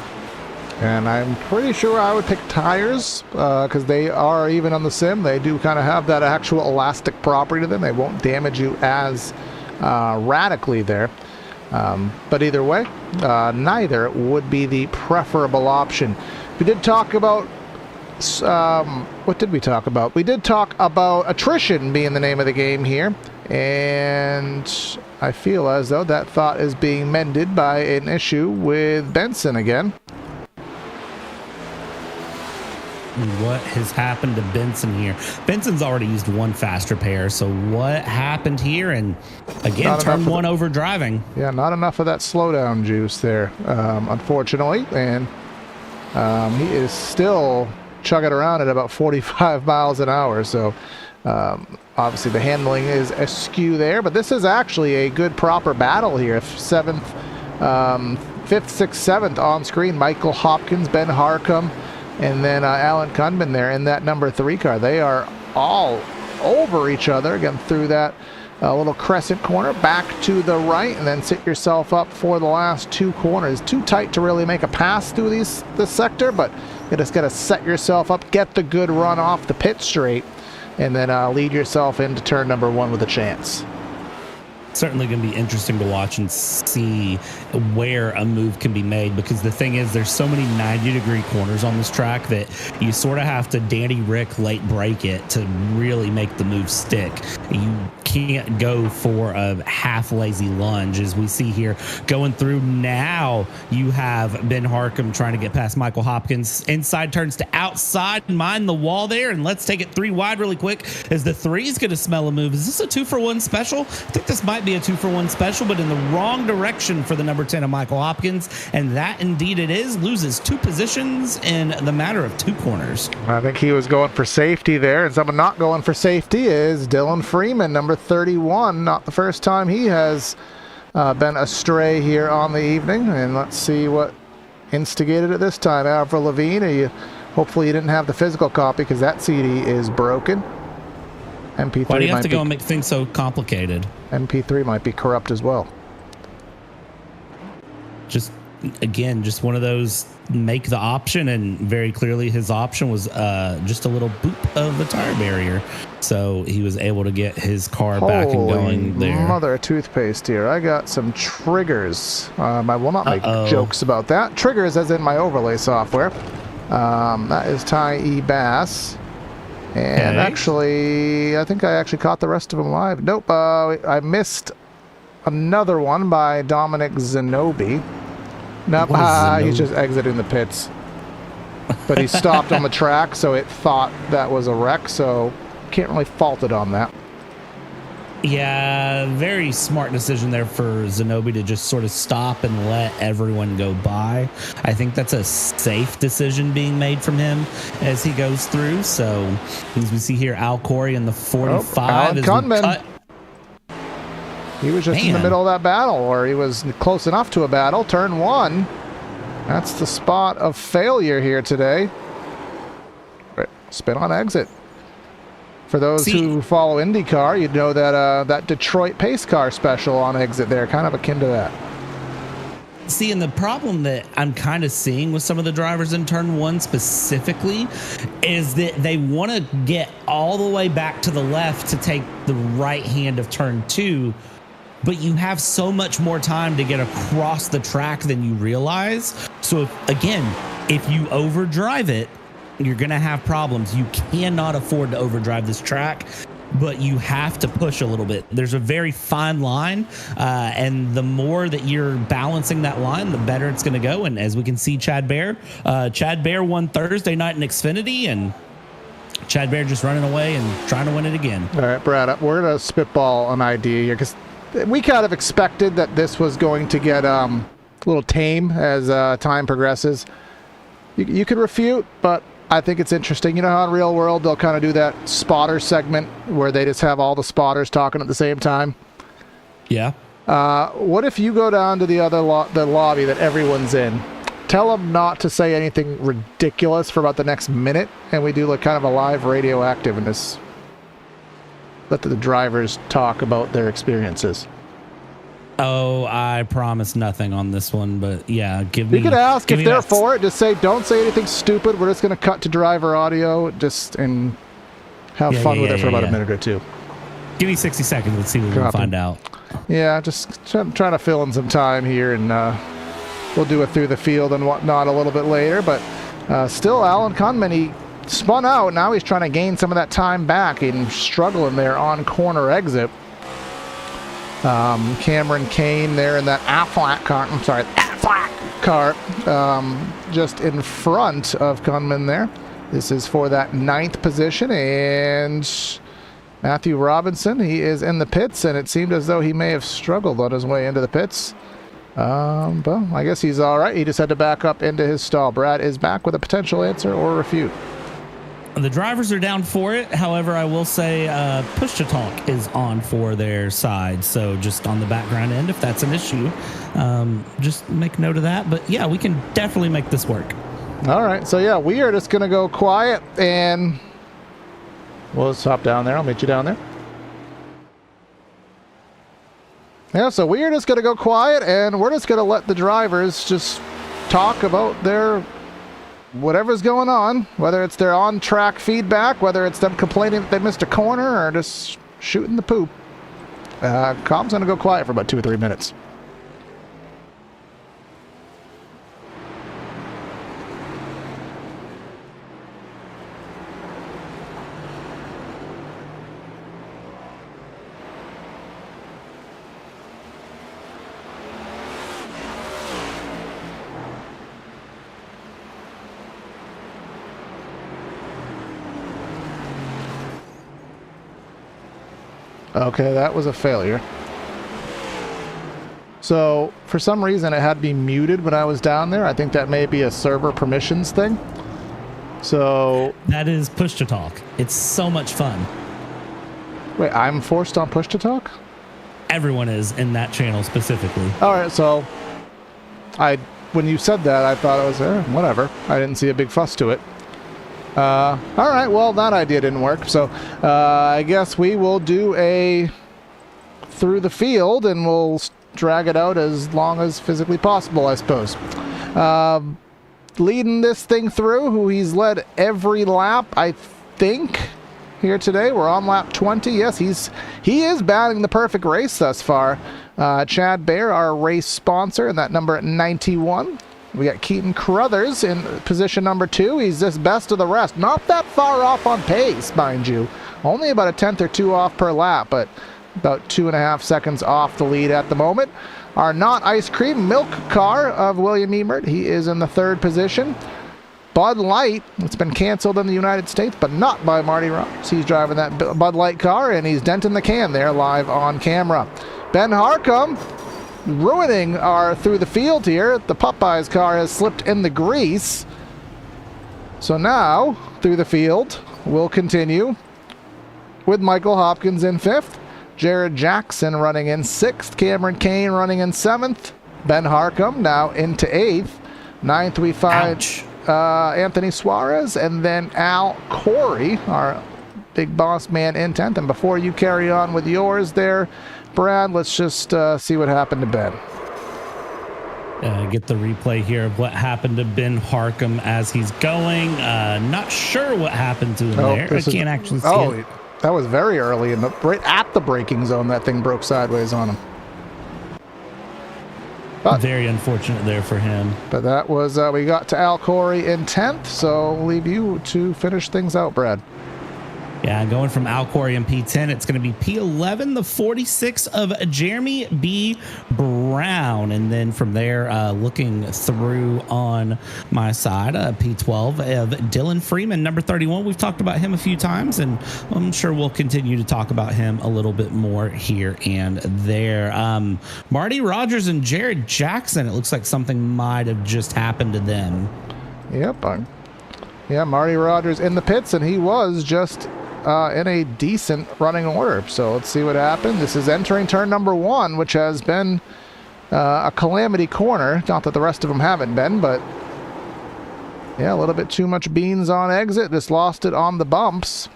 And I'm pretty sure I would pick tires, because they are, even on the sim, they do kind of have that actual elastic property to them. They won't damage you as radically there. But either way, neither would be the preferable option. We did talk about, what did we talk about? We did talk about attrition being the name of the game here. And I feel as though that thought is being mended by an issue with Benson again. What has happened to Benson here? Benson's already used one fast repair, so what happened here? And again, turn 1 over driving. Yeah, not enough of that slowdown juice there, unfortunately. And he is still chugging around at about 45 miles an hour. So obviously the handling is askew there. But this is actually a good, proper battle here. 7th, 5th, 6th, 7th on screen. Michael Hopkins, Ben Harcum, and then Alan Kunman there in that number 3 car. They are all over each other, again, through that little crescent corner, back to the right, and then sit yourself up for the last 2 corners. Too tight to really make a pass through this sector, but you just got to set yourself up, get the good run off the pit straight, and then lead yourself into turn number 1 with a chance. Certainly going to be interesting to watch and see where a move can be made, because the thing is, there's so many 90-degree corners on this track that you sort of have to Danny Rick late break it to really make the move stick. You can't go for a half lazy lunge, as we see here going through. Now you have Ben Harcum trying to get past Michael Hopkins. Inside turns to outside, mind the wall there, and let's take it 3 wide really quick, as the 3 is going to smell a move. Is this a 2-for-1 special? I think this might be a 2-for-1 special, but in the wrong direction for the number 10 of Michael Hopkins, and that indeed it is. Loses 2 positions in the matter of 2 corners. I think he was going for safety there, and someone not going for safety is Dylan Freeman, number 31. Not the first time he has been astray here on the evening, and let's see what instigated it this time. Avril Lavigne, hopefully you didn't have the physical copy, because that CD is broken. MP3 Why do you have to go and make things so complicated? MP3 might be corrupt as well. Just, again, just one of those, make the option, and very clearly his option was just a little boop of the tire barrier. So he was able to get his car back and going there. Mother of toothpaste here. I got some triggers. I will not make jokes about that. Triggers as in my overlay software. That is Ty E. Bass. And actually, I think I actually caught the rest of them live. Nope, I missed another one by Dominic Zanobi. Nope, he's just exiting the pits. But he stopped on the track, so it thought that was a wreck, so can't really fault it on that. Yeah, very smart decision there for Zanobi to just sort of stop and let everyone go by. I think that's a safe decision being made from him as he goes through. So as we see here, Al Corey in the 45. Alan Kunman. He was just in the middle of that battle, or he was close enough to a battle. Turn 1. That's the spot of failure here today. Spin on exit. For those who follow IndyCar, you'd know that that Detroit pace car special on exit there, kind of akin to that. See, and the problem that I'm kind of seeing with some of the drivers in turn 1 specifically is that they want to get all the way back to the left to take the right hand of turn 2, but you have so much more time to get across the track than you realize. So if you overdrive it, you're going to have problems. You cannot afford to overdrive this track, but you have to push a little bit. There's a very fine line, and the more that you're balancing that line, the better it's going to go. And as we can see, Chad Bear won Thursday night in Xfinity, and Chad Bear just running away and trying to win it again. All right, Brad, we're going to spitball an idea here, because we kind of expected that this was going to get a little tame as time progresses. You could refute, but I think it's interesting. You know how in real world they'll kind of do that spotter segment where they just have all the spotters talking at the same time? Yeah. What if you go down to the other the lobby that everyone's in, tell them not to say anything ridiculous for about the next minute, and we do like kind of a live radioactive in this. Let the drivers talk about their experiences. Oh, I promise nothing on this one, but yeah, give me. You could ask if they're for it. Just say, don't say anything stupid. We're just going to cut to driver audio, and have fun with it for about a minute or two. Give me 60 seconds. Let's see what we can find out. Yeah, just trying to fill in some time here, and we'll do it through the field and whatnot a little bit later. But still, Alan Kunman, he spun out. Now he's trying to gain some of that time back and struggling there on corner exit. Cameron Kane there in that Affleck car, just in front of Kunman there. This is for that 9th position, and Matthew Robinson, he is in the pits, and it seemed as though he may have struggled on his way into the pits. But I guess he's all right. He just had to back up into his stall. Brad is back with a potential answer or refute. The drivers are down for it. However, I will say push to talk is on for their side. So just on the background end, if that's an issue, just make note of that. But yeah, we can definitely make this work. All right. So yeah, we are just going to go quiet, and we'll just hop down there. I'll meet you down there. Yeah, so we are just going to go quiet, and we're just going to let the drivers just talk about their whatever's going on, whether it's their on-track feedback, whether it's them complaining that they missed a corner, or just shooting the poop. Com's going to go quiet for about 2 or 3 minutes. Okay, that was a failure. So, for some reason, it had to be muted when I was down there. I think that may be a server permissions thing. So... That is push to talk. It's so much fun. Wait, I'm forced on push to talk? Everyone is in that channel specifically. All right, so... when you said that, I thought it was, whatever. I didn't see a big fuss to it. All right, well, that idea didn't work, so I guess we will do a through the field, and we'll drag it out as long as physically possible, I suppose. Leading this thing through, who he's led every lap, I think, here today. We're on lap 20. Yes, he is batting the perfect race thus far. Chad Bear, our race sponsor, and that number at 91. We got Keaton Carruthers in position number 2. He's just best of the rest. Not that far off on pace, mind you. Only about a tenth or two off per lap, but about 2.5 seconds off the lead at the moment. Our not ice cream milk car of William Emert, he is in the 3rd position. Bud Light, it's been canceled in the United States, but not by Marty Rogers. He's driving that Bud Light car, and he's denting the can there live on camera. Ben Harcum ruining our through the field here. The Popeyes car has slipped in the grease. So now, through the field, we'll continue with Michael Hopkins in 5th. Jared Jackson running in 6th. Cameron Kane running in 7th. Ben Harcum now into 8th. 9th we find Anthony Suarez, and then Al Corey, our big boss man, in 10th. And before you carry on with yours there, Brad, let's just see what happened to Ben. Get the replay here of what happened to Ben Harcum as he's going. Not sure what happened to him there. I can't actually see it. That was very early, right at the braking zone. That thing broke sideways on him. But, very unfortunate there for him. But that was, we got to Al Corey in 10th, so I'll leave you to finish things out, Brad. Yeah, going from Al Corey in P10, it's going to be P11, the 46 of Jeremy B. Brown. And then from there, looking through on my side, P12 of Dylan Freeman, number 31. We've talked about him a few times, and I'm sure we'll continue to talk about him a little bit more here and there. Marty Rogers and Jared Jackson, it looks like something might have just happened to them. Yep. Yeah, Marty Rogers in the pits, and he was just in a decent running order. So let's see what happened. This is entering turn number 1, which has been a calamity corner. Not that the rest of them haven't been, but yeah, a little bit too much beans on exit. Just lost it on the bumps.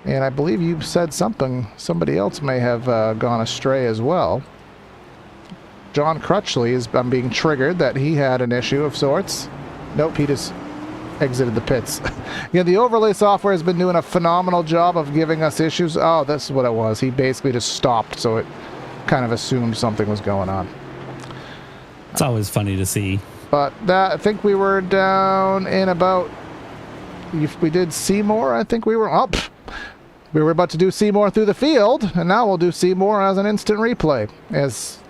And I believe you said something. Somebody else may have gone astray as well. John Crutchley is being triggered that he had an issue of sorts. Nope, he just exited the pits. Yeah, the overlay software has been doing a phenomenal job of giving us issues. Oh, this is what it was. He basically just stopped, so it kind of assumed something was going on. It's always funny to see. But that, I think we were down in about, if we did Seymour, I think we were up. We were about to do Seymour through the field, and now we'll do Seymour as an instant replay as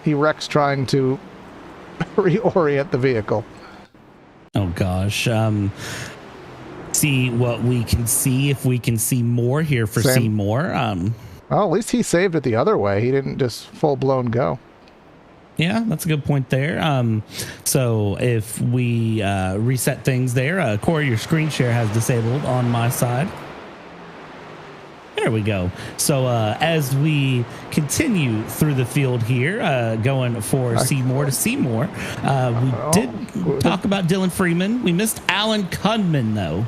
he wrecks trying to reorient the vehicle. Oh gosh. See what we can see, if we can see more here for Seymour. Well, at least he saved it the other way. He didn't just full-blown go. Yeah, that's a good point there. So if we reset things there, Corey, your screen share has disabled on my side. There we go. So as we continue through the field here, going for Seymour to Seymour, we did talk about Dylan Freeman. We missed Alan Cudman, though.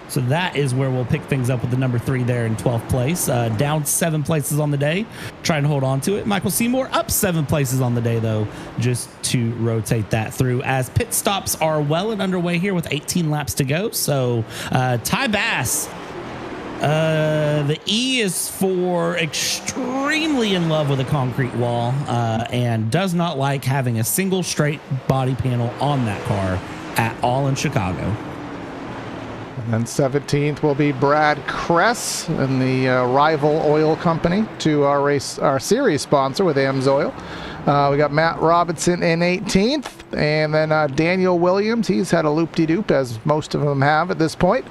So that is where we'll pick things up with the number 3 there in 12th place. Down 7 places on the day, trying to hold on to it. Michael Seymour up 7 places on the day, though, just to rotate that through as pit stops are well and underway here with 18 laps to go. So Ty Bass, the E is for extremely in love with a concrete wall and does not like having a single straight body panel on that car at all in Chicago. And then 17th will be Brad Kress in the rival oil company to our series sponsor with AMSOIL. We got Matt Robinson in 18th, and then Daniel Williams. He's had a loop-de-doop, as most of them have at this point.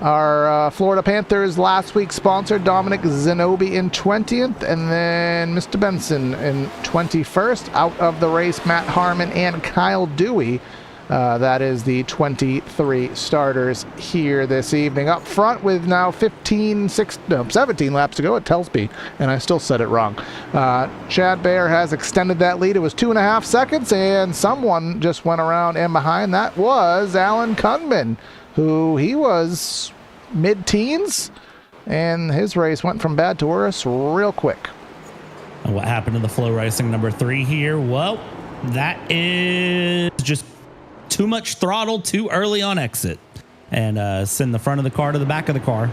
Our Florida Panthers last week's sponsor, Dominic Zanobi, in 20th, and then Mr. Benson in 21st. Out of the race, Matt Harmon and Kyle Dewey. That is the 23 starters here this evening. Up front with now 17 laps to go. It tells me, and I still said it wrong. Chad Baer has extended that lead. It was 2.5 seconds, and someone just went around and behind. That was Alan Cudman, who he was mid-teens, and his race went from bad to worse real quick. And what happened to the Flow Racing number 3 here? Well, that is just too much throttle too early on exit, and send the front of the car to the back of the car.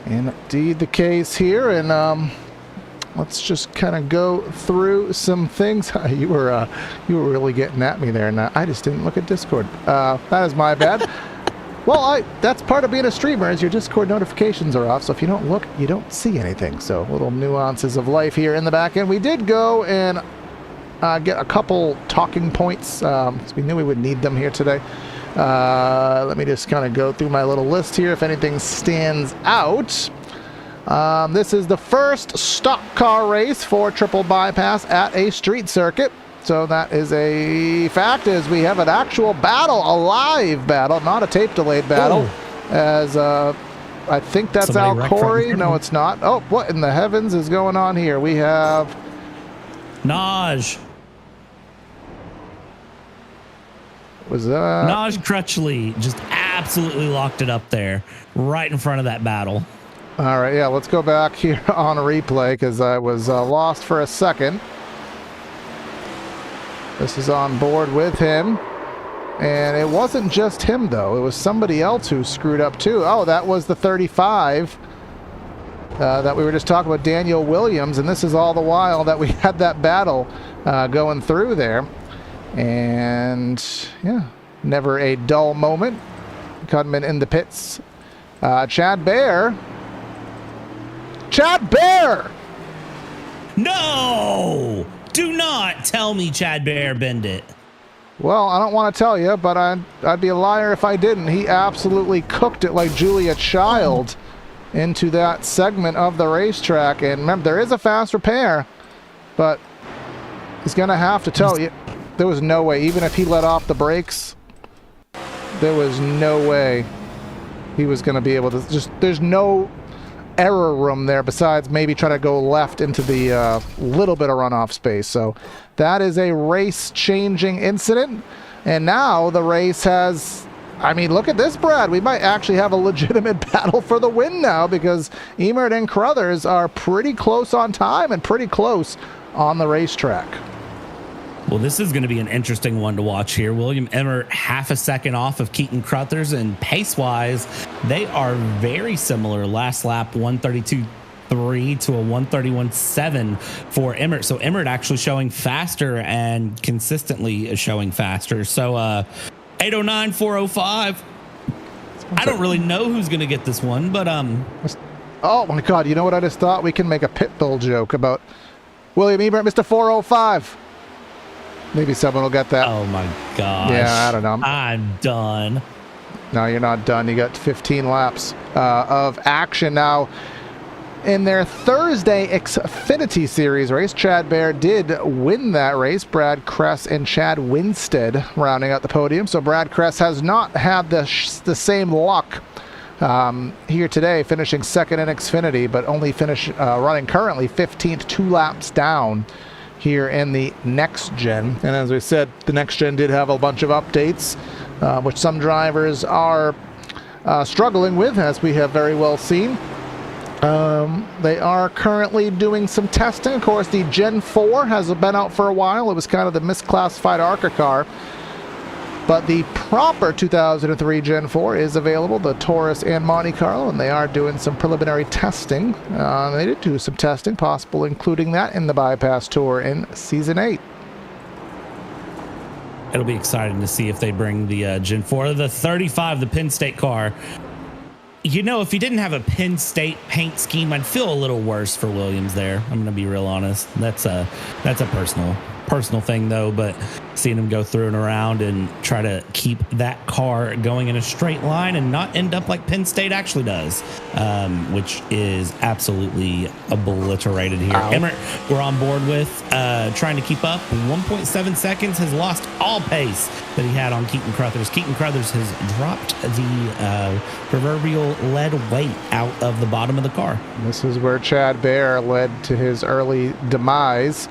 Indeed the case here, and let's just kind of go through some things. You were really getting at me there, and I just didn't look at Discord. That is my bad. Well, that's part of being a streamer, is your Discord notifications are off, so if you don't look, you don't see anything. So little nuances of life here in the back end. We did go and get a couple talking points, because we knew we would need them here today. Let me just kind of go through my little list here if anything stands out. This is the first stock car race for Triple Bypass at a street circuit. So that is a fact, as we have an actual battle, a live battle, not a tape-delayed battle. Ooh. As I think that's Somebody Al Corey. No, it's not. Oh, what in the heavens is going on here? We have Naj that? Naj Crutchley just absolutely locked it up there, right in front of that battle. All right, yeah, let's go back here on a replay, because I was lost for a second. This is on board with him. And it wasn't just him, though. It was somebody else who screwed up, too. Oh, that was the 35 that we were just talking about, Daniel Williams. And this is all the while that we had that battle going through there. And, yeah, never a dull moment. Cudman in the pits. Chad Bear. Chad Bear! No! Do not tell me Chad Bear bend it. Well, I don't want to tell you, but I'd be a liar if I didn't. He absolutely cooked it like Julia Child into that segment of the racetrack. And remember, there is a fast repair, but he's going to have to tell you, there was no way, even if he let off the brakes, there was no way he was going to be able to there's no error room there besides maybe try to go left into the little bit of runoff space. So that is a race-changing incident. And now the race has, I mean, look at this, Brad. We might actually have a legitimate battle for the win now, because Emert and Crothers are pretty close on time and pretty close on the racetrack. Well, this is going to be an interesting one to watch here. William Emmert half a second off of Keaton Crothers, and pace-wise, they are very similar. Last lap, 132.3 to a 131.7 for Emmert. So Emmert actually showing faster and consistently showing faster. So 809, 405. I don't really know who's going to get this one, but oh my God! You know what I just thought? We can make a Pitbull joke about William Ebert, Mr. 405. Maybe someone will get that. Oh my gosh. Yeah, I don't know. I'm done. No, you're not done. You got 15 laps of action now. In their Thursday Xfinity Series race, Chad Bear did win that race. Brad Kress and Chad Winstead rounding out the podium. So Brad Kress has not had the same luck here today, finishing second in Xfinity, but only running currently 15th, 2 laps down here in the next gen. And as we said, the next gen did have a bunch of updates, which some drivers are struggling with, as we have very well seen. They are currently doing some testing. Of course, the Gen 4 has been out for a while. It was kind of the misclassified ARCA car. But the proper 2003 Gen 4 is available, the Taurus and Monte Carlo, and they are doing some preliminary testing. They did do some testing, possible including that in the Bypass Tour in Season 8. It'll be exciting to see if they bring the Gen 4. The 35, the Penn State car. You know, if he didn't have a Penn State paint scheme, I'd feel a little worse for Williams there. I'm going to be real honest. That's a personal thing, though, but seeing him go through and around and try to keep that car going in a straight line and not end up like Penn State actually does, which is absolutely obliterated here. Emmert, we're on board with trying to keep up. 1.7 seconds, has lost all pace that he had on Keaton Crothers. Keaton Crothers has dropped the proverbial lead weight out of the bottom of the car. This is where Chad Bear led to his early demise.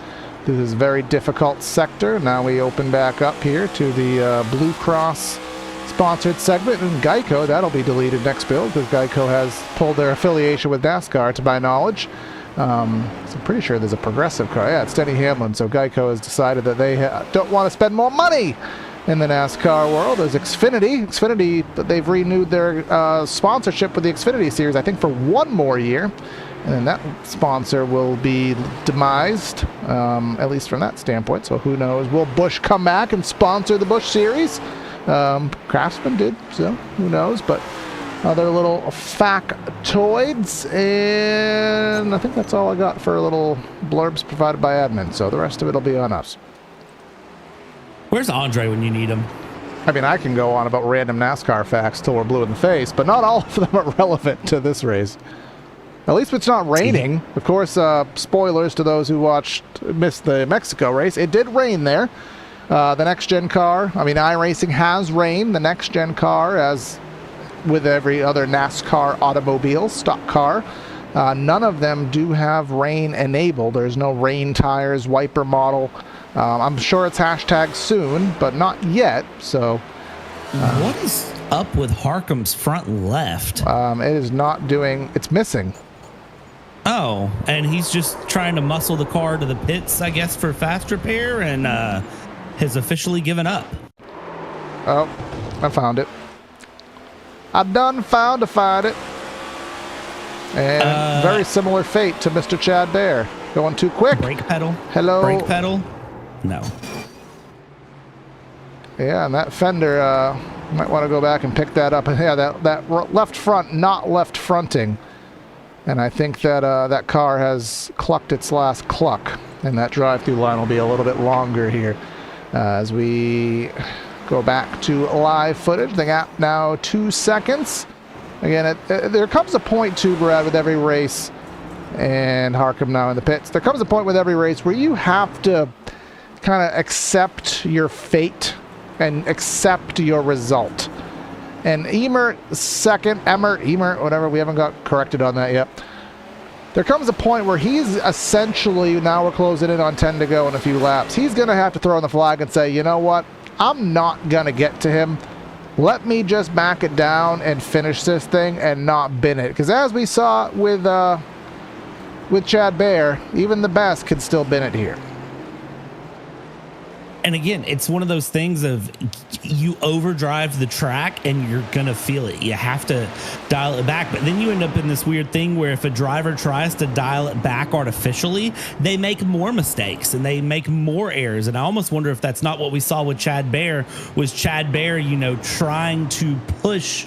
This is a very difficult sector. Now we open back up here to the Blue Cross sponsored segment, and Geico, that'll be deleted next build, because Geico has pulled their affiliation with NASCAR, to my knowledge. So I'm pretty sure there's a progressive car. Yeah, it's Denny Hamlin. So Geico has decided that they don't want to spend more money in the NASCAR world. There's Xfinity, they've renewed their sponsorship with the Xfinity Series, I think, for one more year. And then that sponsor will be demised, at least from that standpoint. So who knows? Will Busch come back and sponsor the Busch Series? Craftsman did, so who knows? But other little factoids, and I think that's all I got for little blurbs provided by admin. So the rest of it will be on us. Where's Andre when you need him? I mean, I can go on about random NASCAR facts till we're blue in the face, but not all of them are relevant to this race. At least it's not raining. Of course, spoilers to those who missed the Mexico race. It did rain there. The next-gen car, iRacing has rain. The next-gen car, as with every other NASCAR automobile, stock car, none of them do have rain enabled. There's no rain tires, wiper model. I'm sure it's hashtag soon, but not yet. So, what is up with Harkham's front left? It is not doing. It's missing. Oh, and he's just trying to muscle the car to the pits, I guess, for fast repair, and has officially given up. Oh, I found it. I done found to find it. And very similar fate to Mr. Chad Bear. Going too quick. Brake pedal. Hello. Brake pedal. No. Yeah, and that fender, might want to go back and pick that up. And yeah, that left front, not left fronting. And I think that that car has clucked its last cluck. And that drive-through line will be a little bit longer here. As we go back to live footage, the gap now 2 seconds. Again, there comes a point too, Brad, with every race, and Harkham now in the pits. There comes a point with every race where you have to kind of accept your fate and accept your result. And Emert, whatever, we haven't got corrected on that yet. There comes a point where he's essentially, now we're closing in on 10 to go in a few laps, he's going to have to throw in the flag and say, you know what, I'm not going to get to him. Let me just back it down and finish this thing and not bin it. Because as we saw with Chad Bear, even the best can still bin it here. And again, it's one of those things of you overdrive the track and you're going to feel it. You have to dial it back. But then you end up in this weird thing where if a driver tries to dial it back artificially, they make more mistakes and they make more errors. And I almost wonder if that's not what we saw with Chad Bear, was Chad Bear, trying to push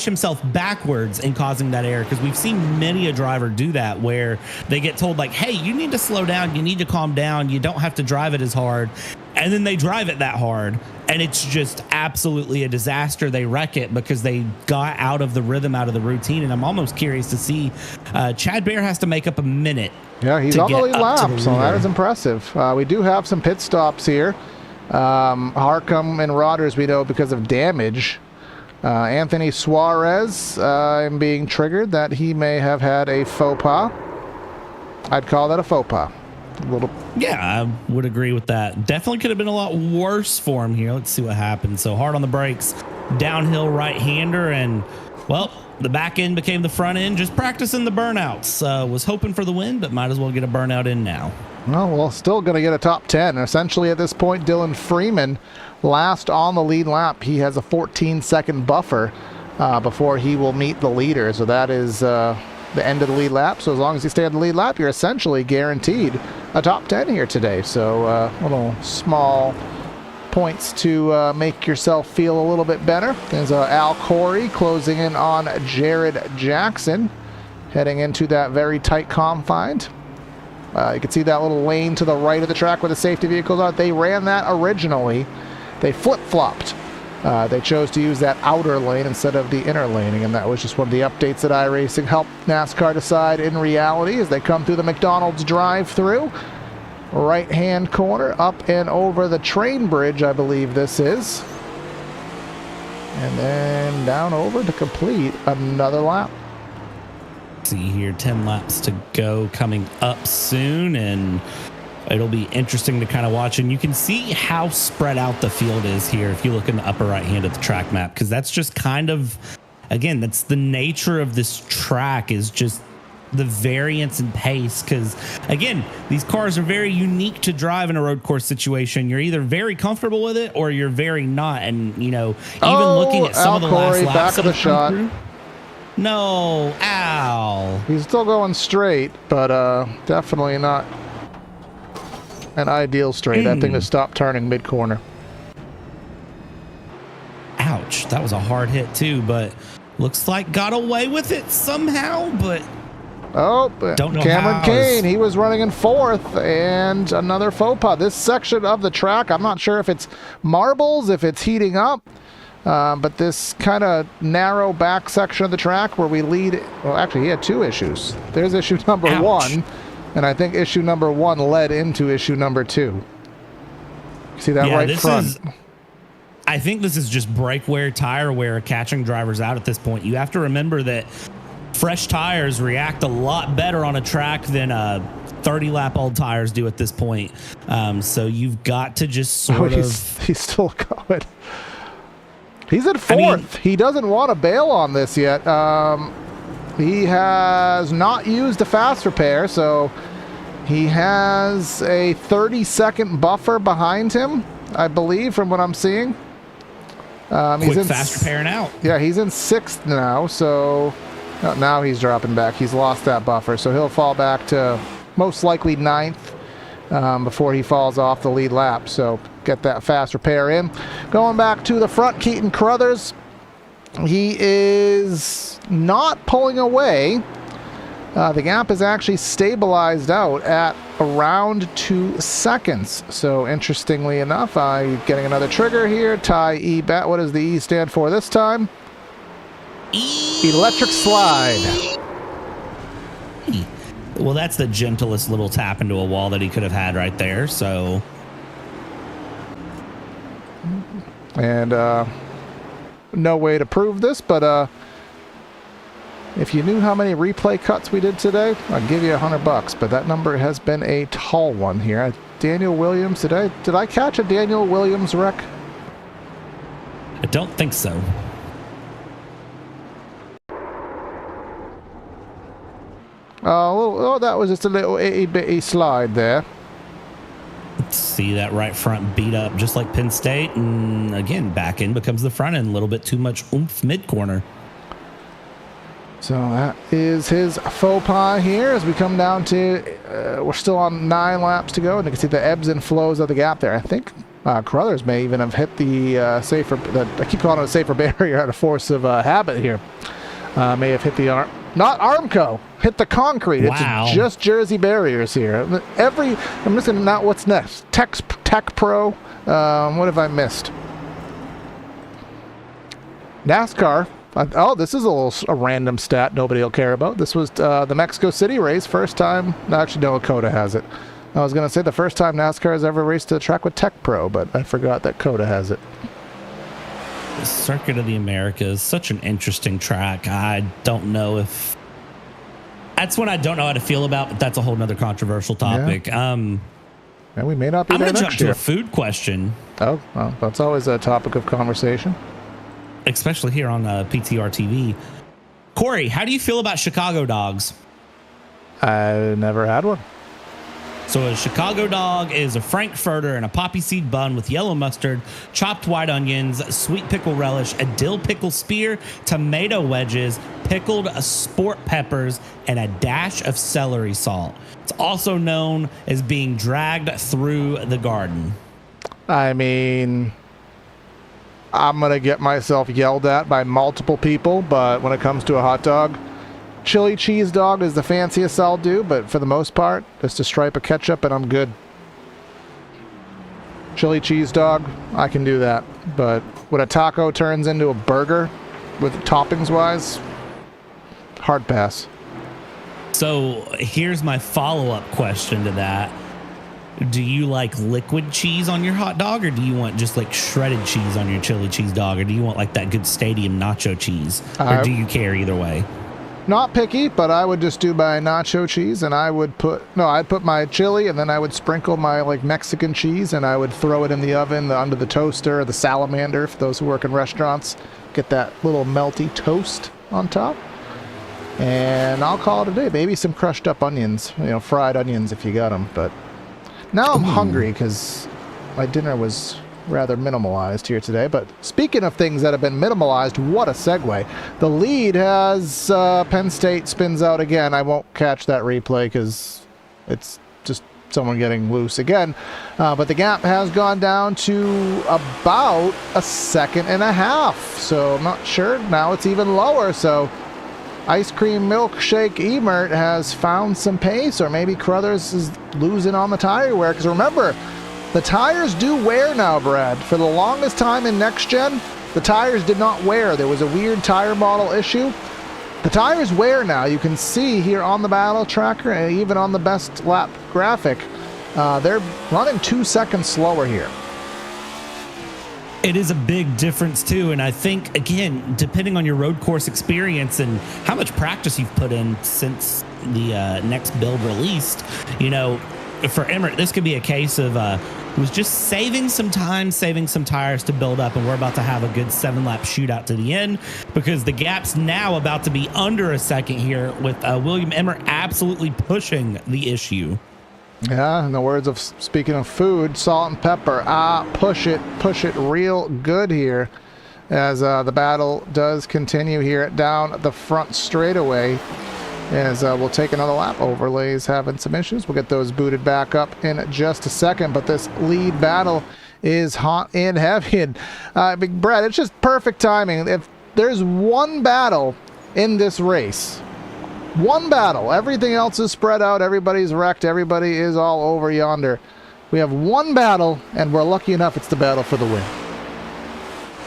himself backwards and causing that error, because we've seen many a driver do that where they get told like, hey, you need to slow down, you need to calm down, you don't have to drive it as hard, and then they drive it that hard and it's just absolutely a disaster. They wreck it because they got out of the rhythm, out of the routine. And I'm almost curious to see Chad Bear has to make up a minute. Yeah, he's on the lead lap, so that is impressive. We do have some pit stops here. Harkham and Rodders, we know, because of damage. Anthony Suarez, I'm being triggered that he may have had a faux pas. I'd call that a faux pas. Yeah, I would agree with that. Definitely could have been a lot worse for him here. Let's see what happens. So hard on the brakes, downhill right-hander, and, well, the back end became the front end. Just practicing the burnouts. Was hoping for the win, but might as well get a burnout in now. Well, still going to get a top 10. Essentially, at this point, Dylan Freeman, last on the lead lap. He has a 14-second buffer before he will meet the leader. So that is the end of the lead lap. So as long as you stay on the lead lap, you're essentially guaranteed a top 10 here today. So little small points to make yourself feel a little bit better. There's Al Corey closing in on Jared Jackson, heading into that very tight confine. You can see that little lane to the right of the track where the safety vehicles are. They ran that originally. They flip-flopped. They chose to use that outer lane instead of the inner laning, and that was just one of the updates that iRacing helped NASCAR decide in reality as they come through the McDonald's drive-through. Right-hand corner, up and over the train bridge, I believe this is. And then down over to complete another lap. See here, 10 laps to go coming up soon, and it'll be interesting to kind of watch. And you can see how spread out the field is here if you look in the upper right hand of the track map, because that's just kind of, again, that's the nature of this track, is just the variance in pace. Because again, these cars are very unique to drive in a road course situation. You're either very comfortable with it or you're very not. And even looking at some of the last laps back of the shot. No, ow. He's still going straight, but definitely not an ideal straight. That thing to stop turning mid-corner. Ouch, that was a hard hit too, but looks like got away with it somehow, but don't know Cameron how. Kane, he was running in fourth, and another faux pas. This section of the track, I'm not sure if it's marbles, if it's heating up, but this kind of narrow back section of the track where we lead, well, actually, he had two issues. There's issue number one, and I think issue number one led into issue number two. See that right front? I think this is just brake wear, tire wear, catching drivers out at this point. You have to remember that fresh tires react a lot better on a track than 30-lap-old tires do at this point. So you've got to just he's still going. He's in fourth. He doesn't want to bail on this yet. He has not used a fast repair, so he has a 30-second buffer behind him, I believe, from what I'm seeing. He's in fast repairing out. Yeah, he's in sixth now, so now he's dropping back. He's lost that buffer, so he'll fall back to most likely ninth before he falls off the lead lap. So get that fast repair in. Going back to the front, Keaton Carruthers. He is not pulling away. The gap is actually stabilized out at around 2 seconds. So interestingly enough, getting another trigger here. Ty E bat. What does the E stand for this time? Electric slide. Well, that's the gentlest little tap into a wall that he could have had right there. So, and no way to prove this, but if you knew how many replay cuts we did today, I'd give you $100. But that number has been a tall one here. Daniel Williams, did I catch a Daniel Williams wreck? I don't think so. That was just a little itty-bitty slide there. See that right front beat up just like Penn State, and again back end becomes the front end. A little bit too much oomph mid corner. So that is his faux pas here as we come down to we're still on 9 laps to go, and you can see the ebbs and flows of the gap there. I think Carruthers may even have hit the safer, I keep calling it a safer barrier out of force of habit here. May have hit the Armco, hit the concrete. Wow. It's just Jersey barriers here. I'm missing not what's next. Tech Pro. What have I missed? NASCAR. This is a random stat nobody will care about. This was the Mexico City race. First time. Actually, no, COTA has it. I was going to say the first time NASCAR has ever raced a track with Tech Pro, but I forgot that COTA has it. The Circuit of the Americas, such an interesting track. I don't know if that's one I don't know how to feel about, but that's a whole nother controversial topic. Yeah. And we may not be there next year. I'm going to jump to a food question. Oh, well, that's always a topic of conversation. Especially here on PTR TV. Corey, how do you feel about Chicago dogs? I never had one. So a Chicago dog is a frankfurter and a poppy seed bun with yellow mustard, chopped white onions, sweet pickle relish, a dill pickle spear, tomato wedges, pickled sport peppers, and a dash of celery salt. It's also known as being dragged through the garden. I mean, I'm going to get myself yelled at by multiple people, but when it comes to a hot dog, chili cheese dog is the fanciest I'll do, but for the most part, just a stripe of ketchup and I'm good. Chili cheese dog, I can do that. But when a taco turns into a burger with toppings-wise, hard pass. So here's my follow-up question to that. Do you like liquid cheese on your hot dog, or do you want just like shredded cheese on your chili cheese dog, or do you want like that good stadium nacho cheese, or do you care either way? Not picky, but I would just do my nacho cheese, and I'd put my chili, and then I would sprinkle my like Mexican cheese, and I would throw it in the oven under the toaster or the salamander for those who work in restaurants. Get that little melty toast on top, and I'll call it a day. Maybe some crushed up onions, fried onions if you got them. But now I'm hungry because my dinner was rather minimalized here today. But speaking of things that have been minimalized, what a segue. The lead has Penn State spins out again. I won't catch that replay because it's just someone getting loose again. But the gap has gone down to about a second and a half. So I'm not sure. Now it's even lower. So Ice Cream Milkshake Emert has found some pace, or maybe Crothers is losing on the tire wear. Because remember, the tires do wear now, Brad. For the longest time in Next Gen, the tires did not wear. There was a weird tire model issue. The tires wear now. You can see here on the battle tracker, and even on the best lap graphic, they're running 2 seconds slower here. It is a big difference too, and I think, again, depending on your road course experience and how much practice you've put in since the next build released, you know, for Emert, this could be a case of was just saving some time, saving some tires to build up, and we're about to have a good 7-lap shootout to the end, because the gap's now about to be under a second here with William Emert absolutely pushing the issue. Yeah, in the words of, speaking of food, salt and pepper. Push it real good here, as the battle does continue here down the front straightaway. As we'll take another lap. Overlays having some issues. We'll get those booted back up in just a second. But this lead battle is hot and heavy. And Big Brad, it's just perfect timing. If there's one battle in this race, one battle, everything else is spread out, everybody's wrecked, everybody is all over yonder. We have one battle, and we're lucky enough it's the battle for the win.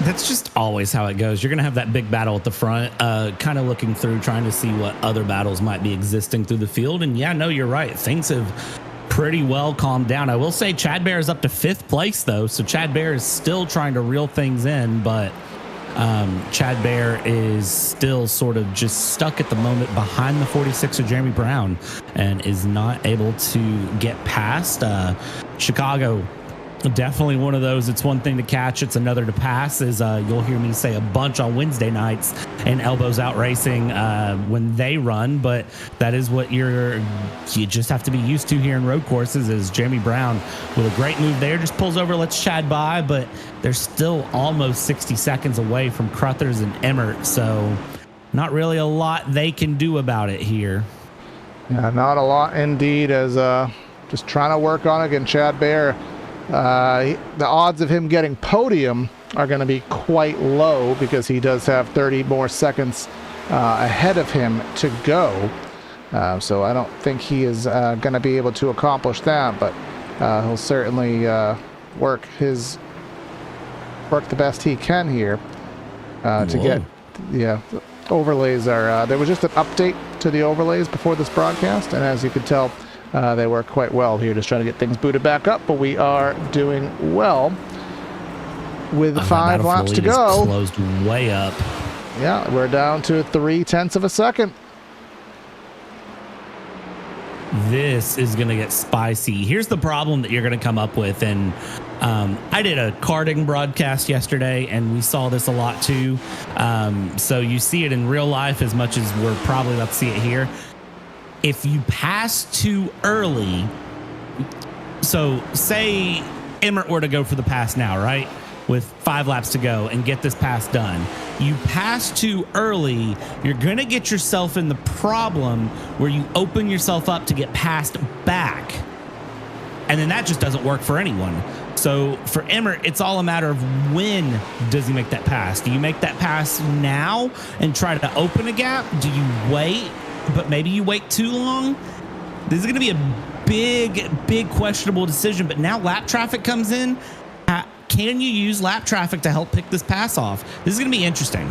That's just always how it goes. You're going to have that big battle at the front, kind of looking through, trying to see what other battles might be existing through the field. And yeah, no, you're right. Things have pretty well calmed down. I will say Chad Bear is up to 5th place, though. So Chad Bear is still trying to reel things in, but Chad Bear is still sort of just stuck at the moment behind the 46er Jeremy Brown and is not able to get past. Chicago, definitely one of those. It's one thing to catch, it's another to pass, as you'll hear me say a bunch on Wednesday nights and Elbows Out Racing when they run. But that is what you just have to be used to here in road courses, is Jeremy Brown with a great move there just pulls over, lets Chad by, but they're still almost 60 seconds away from Crothers and Emert, so not really a lot they can do about it here. Yeah, not a lot indeed, as just trying to work on it again. Chad Bear, the odds of him getting podium are going to be quite low, because he does have 30 more seconds ahead of him to go. So I don't think he is going to be able to accomplish that, but he'll certainly work the best he can here to get. Yeah, overlays are. There was just an update to the overlays before this broadcast, and as you could tell, they work quite well here, just trying to get things booted back up, but we are doing well with 5 laps to go. Closed way up. Yeah, we're down to 0.3 of a second. This is going to get spicy. Here's the problem that you're going to come up with. And I did a karting broadcast yesterday, and we saw this a lot too. So you see it in real life as much as we're probably about to see it here. If you pass too early, so say Emert were to go for the pass now, right? With 5 laps to go and get this pass done. You pass too early, you're going to get yourself in the problem where you open yourself up to get passed back. And then that just doesn't work for anyone. So for Emert, it's all a matter of when does he make that pass? Do you make that pass now and try to open a gap? Do you wait, but maybe you wait too long? This is going to be a big questionable decision. But now lap traffic comes in. Can you use lap traffic to help pick this pass off? This is going to be interesting.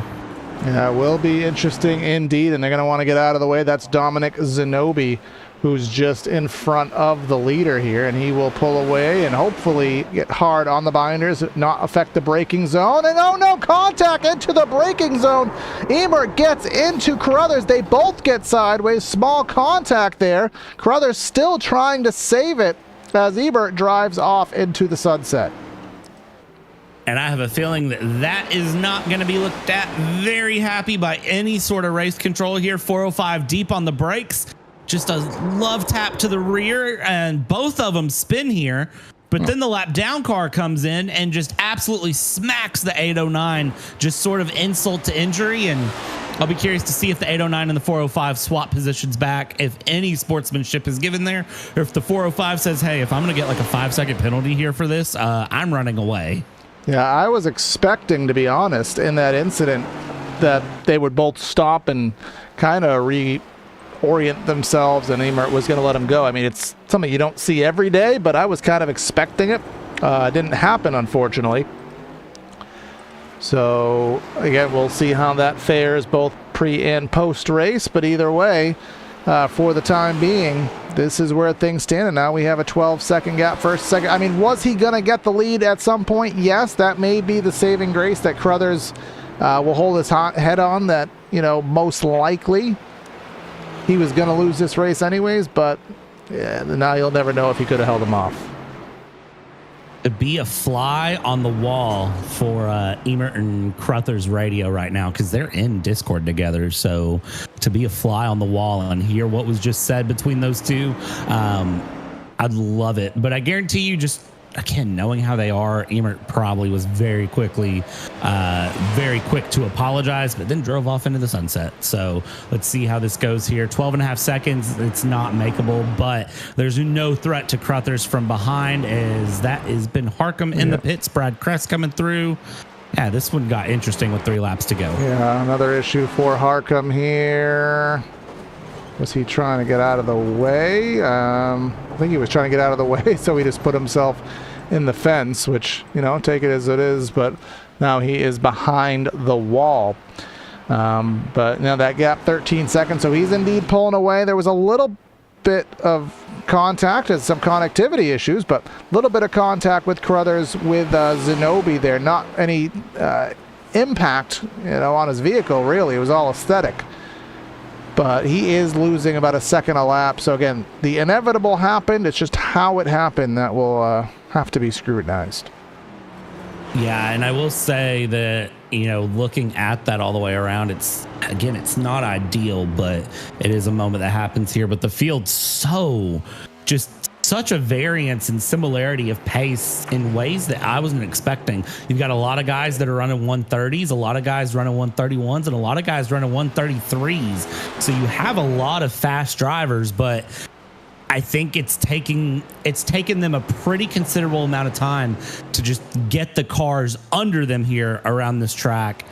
Yeah, it will be interesting indeed, and they're going to want to get out of the way. That's Dominic Zanobi, who's just in front of the leader here, and he will pull away and hopefully get hard on the binders, not affect the braking zone. And oh no, contact into the braking zone. Emert gets into Crothers. They both get sideways. Small contact there. Crothers still trying to save it as Emert drives off into the sunset. And I have a feeling that that is not going to be looked at very happy by any sort of race control here. 405 deep on the brakes. Just a love tap to the rear, and both of them spin here. But then the lap down car comes in and just absolutely smacks the 809, just sort of insult to injury. And I'll be curious to see if the 809 and the 405 swap positions back, if any sportsmanship is given there, or if the 405 says, hey, if I'm going to get like a 5-second penalty here for this, I'm running away. Yeah, I was expecting, to be honest, in that incident that they would both stop and kind of reorient themselves, and Emert was going to let him go. I mean, it's something you don't see every day, but I was kind of expecting it. It didn't happen, unfortunately. So, again, we'll see how that fares both pre and post race, but either way, for the time being, this is where things stand, and now we have a 12-second gap, first, second. I mean, was he going to get the lead at some point? Yes, that may be the saving grace that Crothers will hold his head on, that, most likely he was going to lose this race anyways, but yeah, now you'll never know if he could have held him off. It'd be a fly on the wall for Emert and Crothers radio right now, because they're in Discord together. So to be a fly on the wall and hear what was just said between those two, I'd love it. But I guarantee you, just again, knowing how they are, Emert probably was very quick to apologize, but then drove off into the sunset. So let's see how this goes here. 12 and a half seconds. It's not makeable, but there's no threat to Crothers from behind, as that has been Harcum in the pits. Brad Kress coming through. Yeah, this one got interesting with 3 laps to go. Yeah, another issue for Harcum here. Was he trying to get out of the way? I think he was trying to get out of the way, so he just put himself in the fence, which, take it as it is, but now he is behind the wall. But now that gap, 13 seconds, so he's indeed pulling away. There was a little bit of contact and some connectivity issues, but a little bit of contact with Crothers with Zenobi there. Not any impact, on his vehicle, really. It was all aesthetic. But he is losing about a second a lap. So again, the inevitable happened. It's just how it happened that will have to be scrutinized. Yeah, and I will say that, looking at that all the way around, it's not ideal, but it is a moment that happens here. But the field's such a variance and similarity of pace in ways that I wasn't expecting. You've got a lot of guys that are running 130s, a lot of guys running 131s, and a lot of guys running 133s. So you have a lot of fast drivers, but I think it's taken them a pretty considerable amount of time to just get the cars under them here around this track.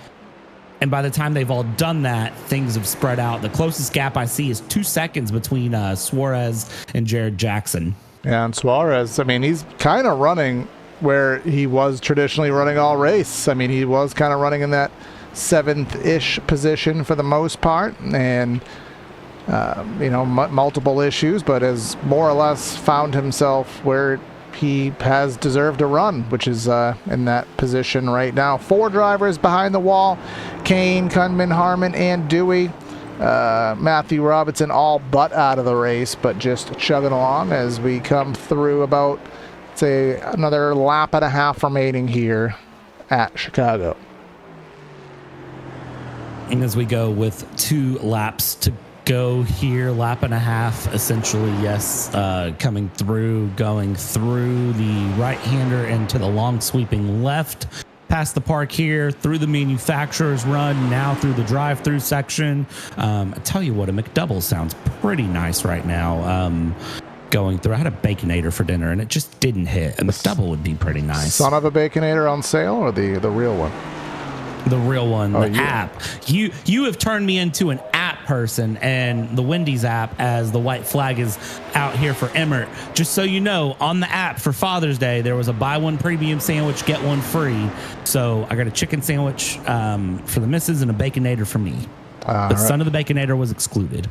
And by the time they've all done that, things have spread out. The closest gap I see is 2 seconds between Suarez and Jared Jackson. Yeah, and Suarez, he's kind of running where he was traditionally running all race. He was kind of running in that 7th-ish position for the most part, and multiple issues, but has more or less found himself where he has deserved to run, which is in that position right now. 4 drivers behind the wall: Kane, Kunman, Harmon, and Dewey. Matthew Robinson all but out of the race, but just chugging along as we come through about, say, another lap and a half remaining here at Chicago. And as we go with 2 laps to go here, lap and a half essentially, coming through, going through the right-hander and to the long sweeping left, past the park here, through the manufacturer's run, now through the drive-through section. I tell you what, a McDouble sounds pretty nice right now. Going through, I had a Baconator for dinner and it just didn't hit. A McDouble would be pretty nice. Son of a Baconator on sale, or the real one? The real one, the app. You have turned me into an app person, and the Wendy's app, as the white flag is out here for Emert. Just so you know, on the app for Father's Day, there was a buy one premium sandwich, get one free. So I got a chicken sandwich for the missus and a Baconator for me. The son of the Baconator was excluded.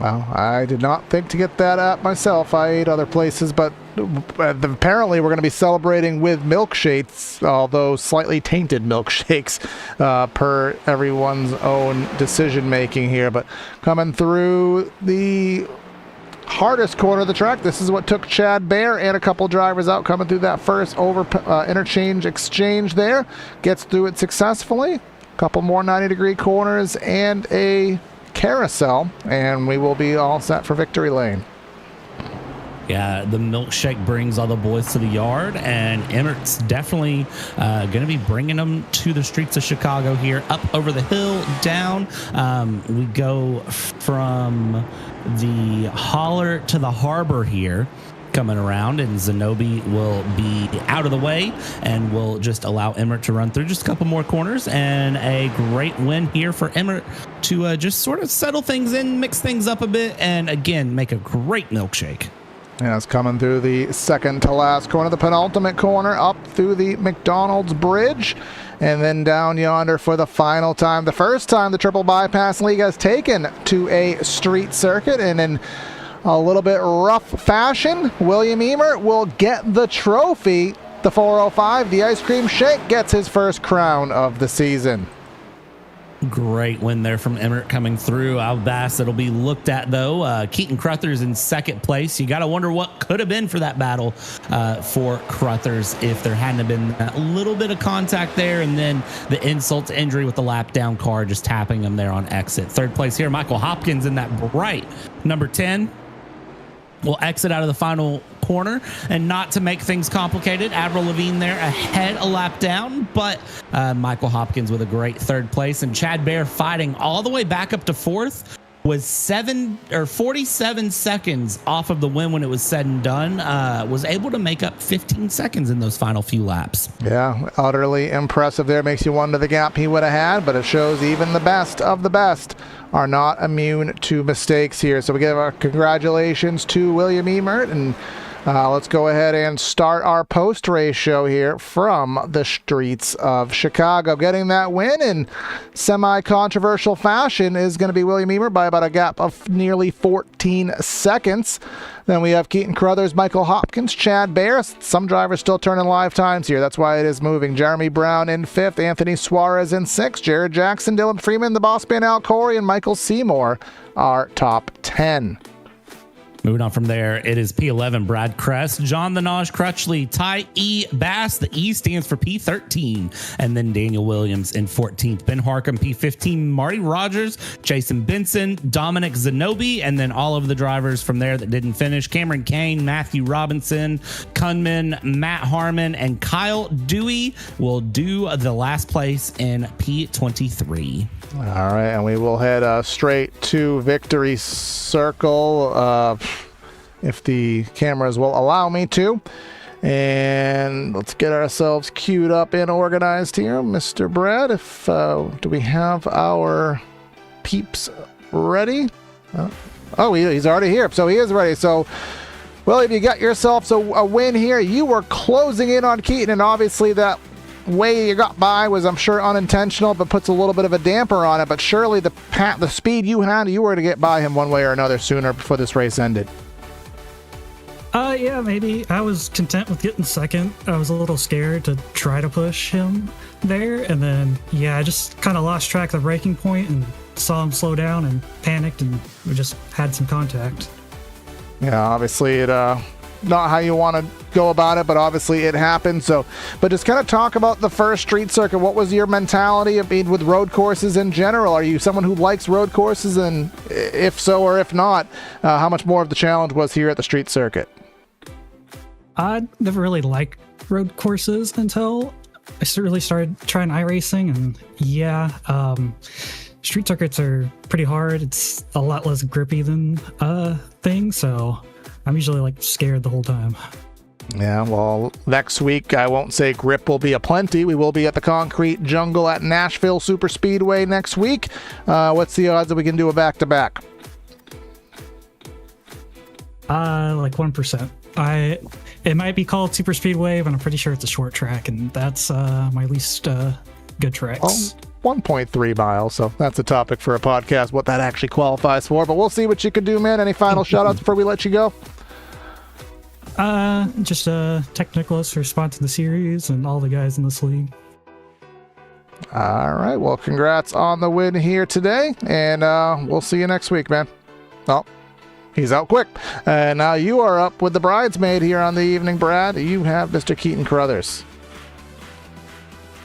Well, I did not think to get that app myself. I ate other places, but apparently we're going to be celebrating with milkshakes, although slightly tainted milkshakes, per everyone's own decision making here. But coming through the hardest corner of the track, this is what took Chad Bear and a couple drivers out, coming through that first interchange exchange there. Gets through it successfully. A couple more 90-degree corners and a carousel, and we will be all set for victory lane. Yeah, the milkshake brings all the boys to the yard, and Emmert's definitely going to be bringing them to the streets of Chicago here, up over the hill, down. We go from the Holler to the Harbor here, coming around, and Zenobia will be out of the way, and we'll just allow Emmert to run through just a couple more corners, and a great win here for Emmert to just sort of settle things in, mix things up a bit, and again, make a great milkshake. Yeah, it's coming through the second to last corner, the penultimate corner, up through the McDonald's Bridge, and then down yonder for the final time. The first time the Triple Bypass League has taken to a street circuit, and in a little bit rough fashion, William Emer will get the trophy. The 405, the Ice Cream Shake, gets his first crown of the season. Great win there from Emmert coming through. Albass, it'll be looked at, though. Keaton Crothers in second place. You got to wonder what could have been for that battle for Crothers if there hadn't been a little bit of contact there, and then the insult to injury with the lap down car just tapping him there on exit. Third place here, Michael Hopkins in that bright number 10. Will exit out of the final corner, and not to make things complicated, Avril Lavigne there ahead a lap down, but Michael Hopkins with a great third place, and Chad Bear fighting all the way back up to fourth, was 47 seconds off of the win when it was said and done. Was able to make up 15 seconds in those final few laps. Yeah, utterly impressive there. Makes you wonder the gap he would have had, but it shows even the best of the best are not immune to mistakes here. So we give our congratulations to William Emert, and let's go ahead and start our post-race show here from the streets of Chicago. Getting that win in semi-controversial fashion is going to be William Emert by about a gap of nearly 14 seconds. Then we have Keaton Crothers, Michael Hopkins, Chad Bear. Some drivers still turning live times here. That's why it is moving. Jeremy Brown in fifth, Anthony Suarez in sixth, Jared Jackson, Dylan Freeman, the boss man Al Corey, and Michael Seymour are top 10. Moving on from there, it is P11, Brad Kress, John the Naj Crutchley, Ty E. Bass. The E stands for P13. And then Daniel Williams in 14th. Ben Harcum, P15, Marty Rogers, Jason Benson, Dominic Zanobi, and then all of the drivers from there that didn't finish. Cameron Kane, Matthew Robinson, Kunman, Matt Harmon, and Kyle Dewey will do the last place in P23. All right, and we will head straight to Victory Circle, if the cameras will allow me to. And let's get ourselves queued up and organized here. Mr. Brad, if do we have our peeps ready? Oh, he's already here, so he is ready. So, well, if you got yourself a win here, you were closing in on Keaton, and obviously that way you got by was, I'm sure, unintentional, but puts a little bit of a damper on it. But surely the speed you had, you were to get by him one way or another sooner before this race ended. Yeah, maybe. I was content with getting second. I was a little scared to try to push him there, and then I just kind of lost track of the braking point and saw him slow down and panicked, and we just had some contact. Yeah, obviously it not how you want to go about it, but obviously it happened. So, but just kind of talk about the first street circuit. What was your mentality with road courses in general? Are you someone who likes road courses, and if so or if not, how much more of the challenge was here at the street circuit? I never really liked road courses until I really started trying iRacing, and street circuits are pretty hard. It's a lot less grippy than things, so I'm usually scared the whole time. Yeah, well, next week, I won't say grip will be aplenty. We will be at the Concrete Jungle at Nashville Super Speedway next week. What's the odds that we can do a back-to-back? 1%. It might be called Super Speedway, but I'm pretty sure it's a short track, and that's my least good tracks. Well, 1.3 miles, so that's a topic for a podcast, what that actually qualifies for. But we'll see what you can do, man. Any final shout-outs before we let you go? Just Tech Nicholas for sponsoring the series and all the guys in this league. All right, well, congrats on the win here today, and we'll see you next week, man. Oh, he's out quick. And now you are up with the bridesmaid here on the evening, Brad. You have Mr. Keaton Crothers.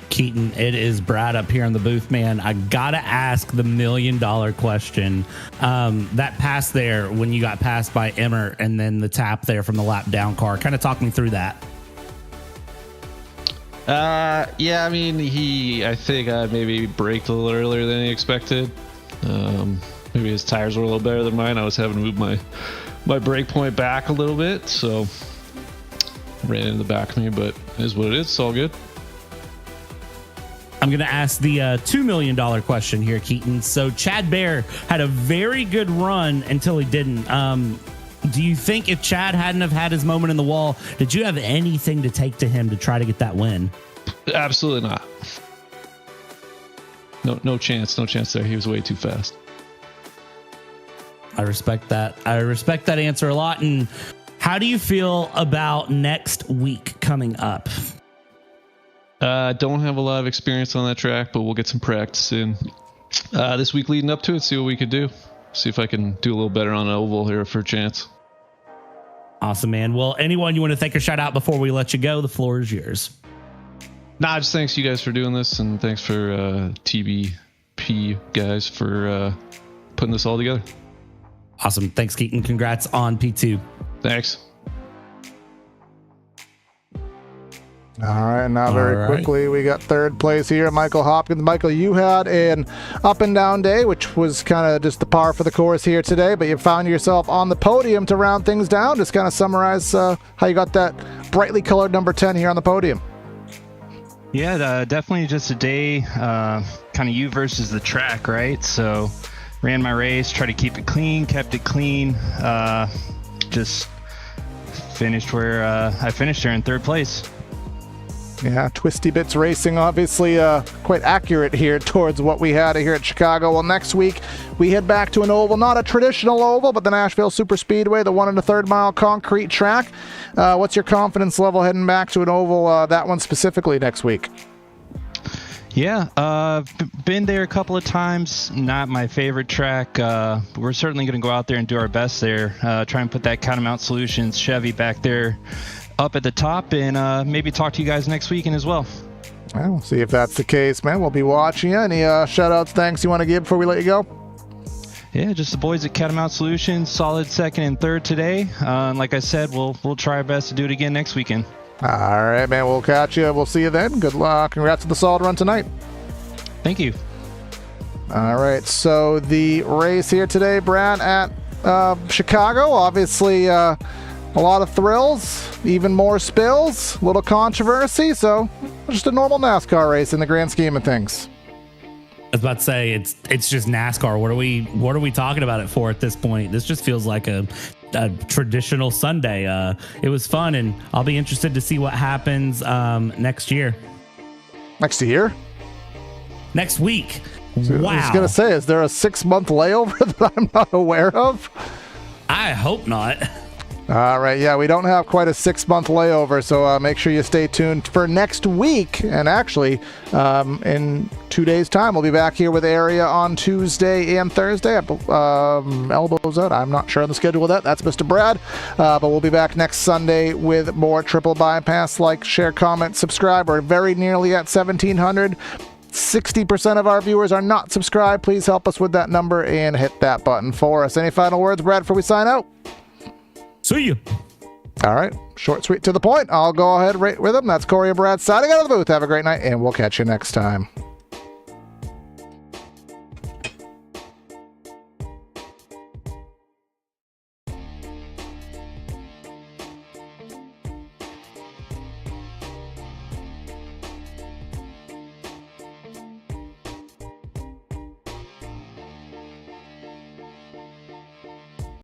Keaton, it is Brad up here in the booth, man. I gotta ask the $1 million question. That pass there when you got passed by Emmer and then the tap there from the lap down car. Kind of talk me through that. Yeah, I mean, I think maybe braked a little earlier than he expected. Maybe his tires were a little better than mine. I was having to move my brake point back a little bit, so ran into the back of me, but it is what it is. It's all good. I'm going to ask the $2 million question here, Keaton. So Chad Bear had a very good run until he didn't. Do you think if Chad hadn't have had his moment in the wall, did you have anything to take to him to try to get that win? Absolutely not. No chance there. He was way too fast. I respect that. I respect that answer a lot. And how do you feel about next week coming up? Don't have a lot of experience on that track, but we'll get some practice in this week leading up to it. See what we could do. See if I can do a little better on an oval here for a chance. Awesome, man. Well, anyone you want to thank or shout out before we let you go, the floor is yours. Nah, just thanks you guys for doing this, and thanks for TBP guys for putting this all together. Awesome. Thanks, Keaton. Congrats on P2. Thanks. All right, now very quickly, we got third place here, Michael Hopkins. Michael, you had an up and down day, which was kind of just the par for the course here today, but you found yourself on the podium to round things down. Just kind of summarize how you got that brightly colored number 10 here on the podium. Yeah, definitely just a day, kind of you versus the track, right? So ran my race, tried to keep it clean, kept it clean, just finished where I finished there in third place. Yeah, Twisty Bits Racing, obviously quite accurate here towards what we had here at Chicago. Well, next week we head back to an oval, not a traditional oval, but the Nashville Super Speedway, the 1 1/3 mile concrete track. What's your confidence level heading back to an oval, that one specifically next week? Yeah, been there a couple of times. Not my favorite track. We're certainly going to go out there and do our best there. Try and put that Catamount Solutions Chevy back there up at the top, and maybe talk to you guys next weekend as well. Well, we'll see if that's the case, man. We'll be watching you. Any shout-outs, thanks you want to give before we let you go? Yeah, just the boys at Catamount Solutions, solid second and third today. Like I said, we'll try our best to do it again next weekend. All right, man. We'll catch you. We'll see you then. Good luck. Congrats on the solid run tonight. Thank you. All right, so the race here today, Brad, at Chicago, obviously a lot of thrills, even more spills, little controversy, so just a normal NASCAR race in the grand scheme of things. I was about to say it's just NASCAR. What are we talking about it for at this point? This just feels like a traditional Sunday. It was fun, and I'll be interested to see what happens next year. Next year? Next week. So wow. I was gonna say, is there a 6-month layover that I'm not aware of? I hope not. All right, yeah, we don't have quite a 6-month layover, so make sure you stay tuned for next week. And actually, in 2 days' time, we'll be back here with Area on Tuesday and Thursday. Elbows out. I'm not sure on the schedule of that. That's Mr. Brad. But we'll be back next Sunday with more Triple Bypass. Like, share, comment, subscribe. We're very nearly at 1,700. 60% of our viewers are not subscribed. Please help us with that number and hit that button for us. Any final words, Brad, before we sign out? See you. All right. Short, sweet, to the point. I'll go ahead right with them. That's Corey and Brad signing out of the booth. Have a great night, and we'll catch you next time.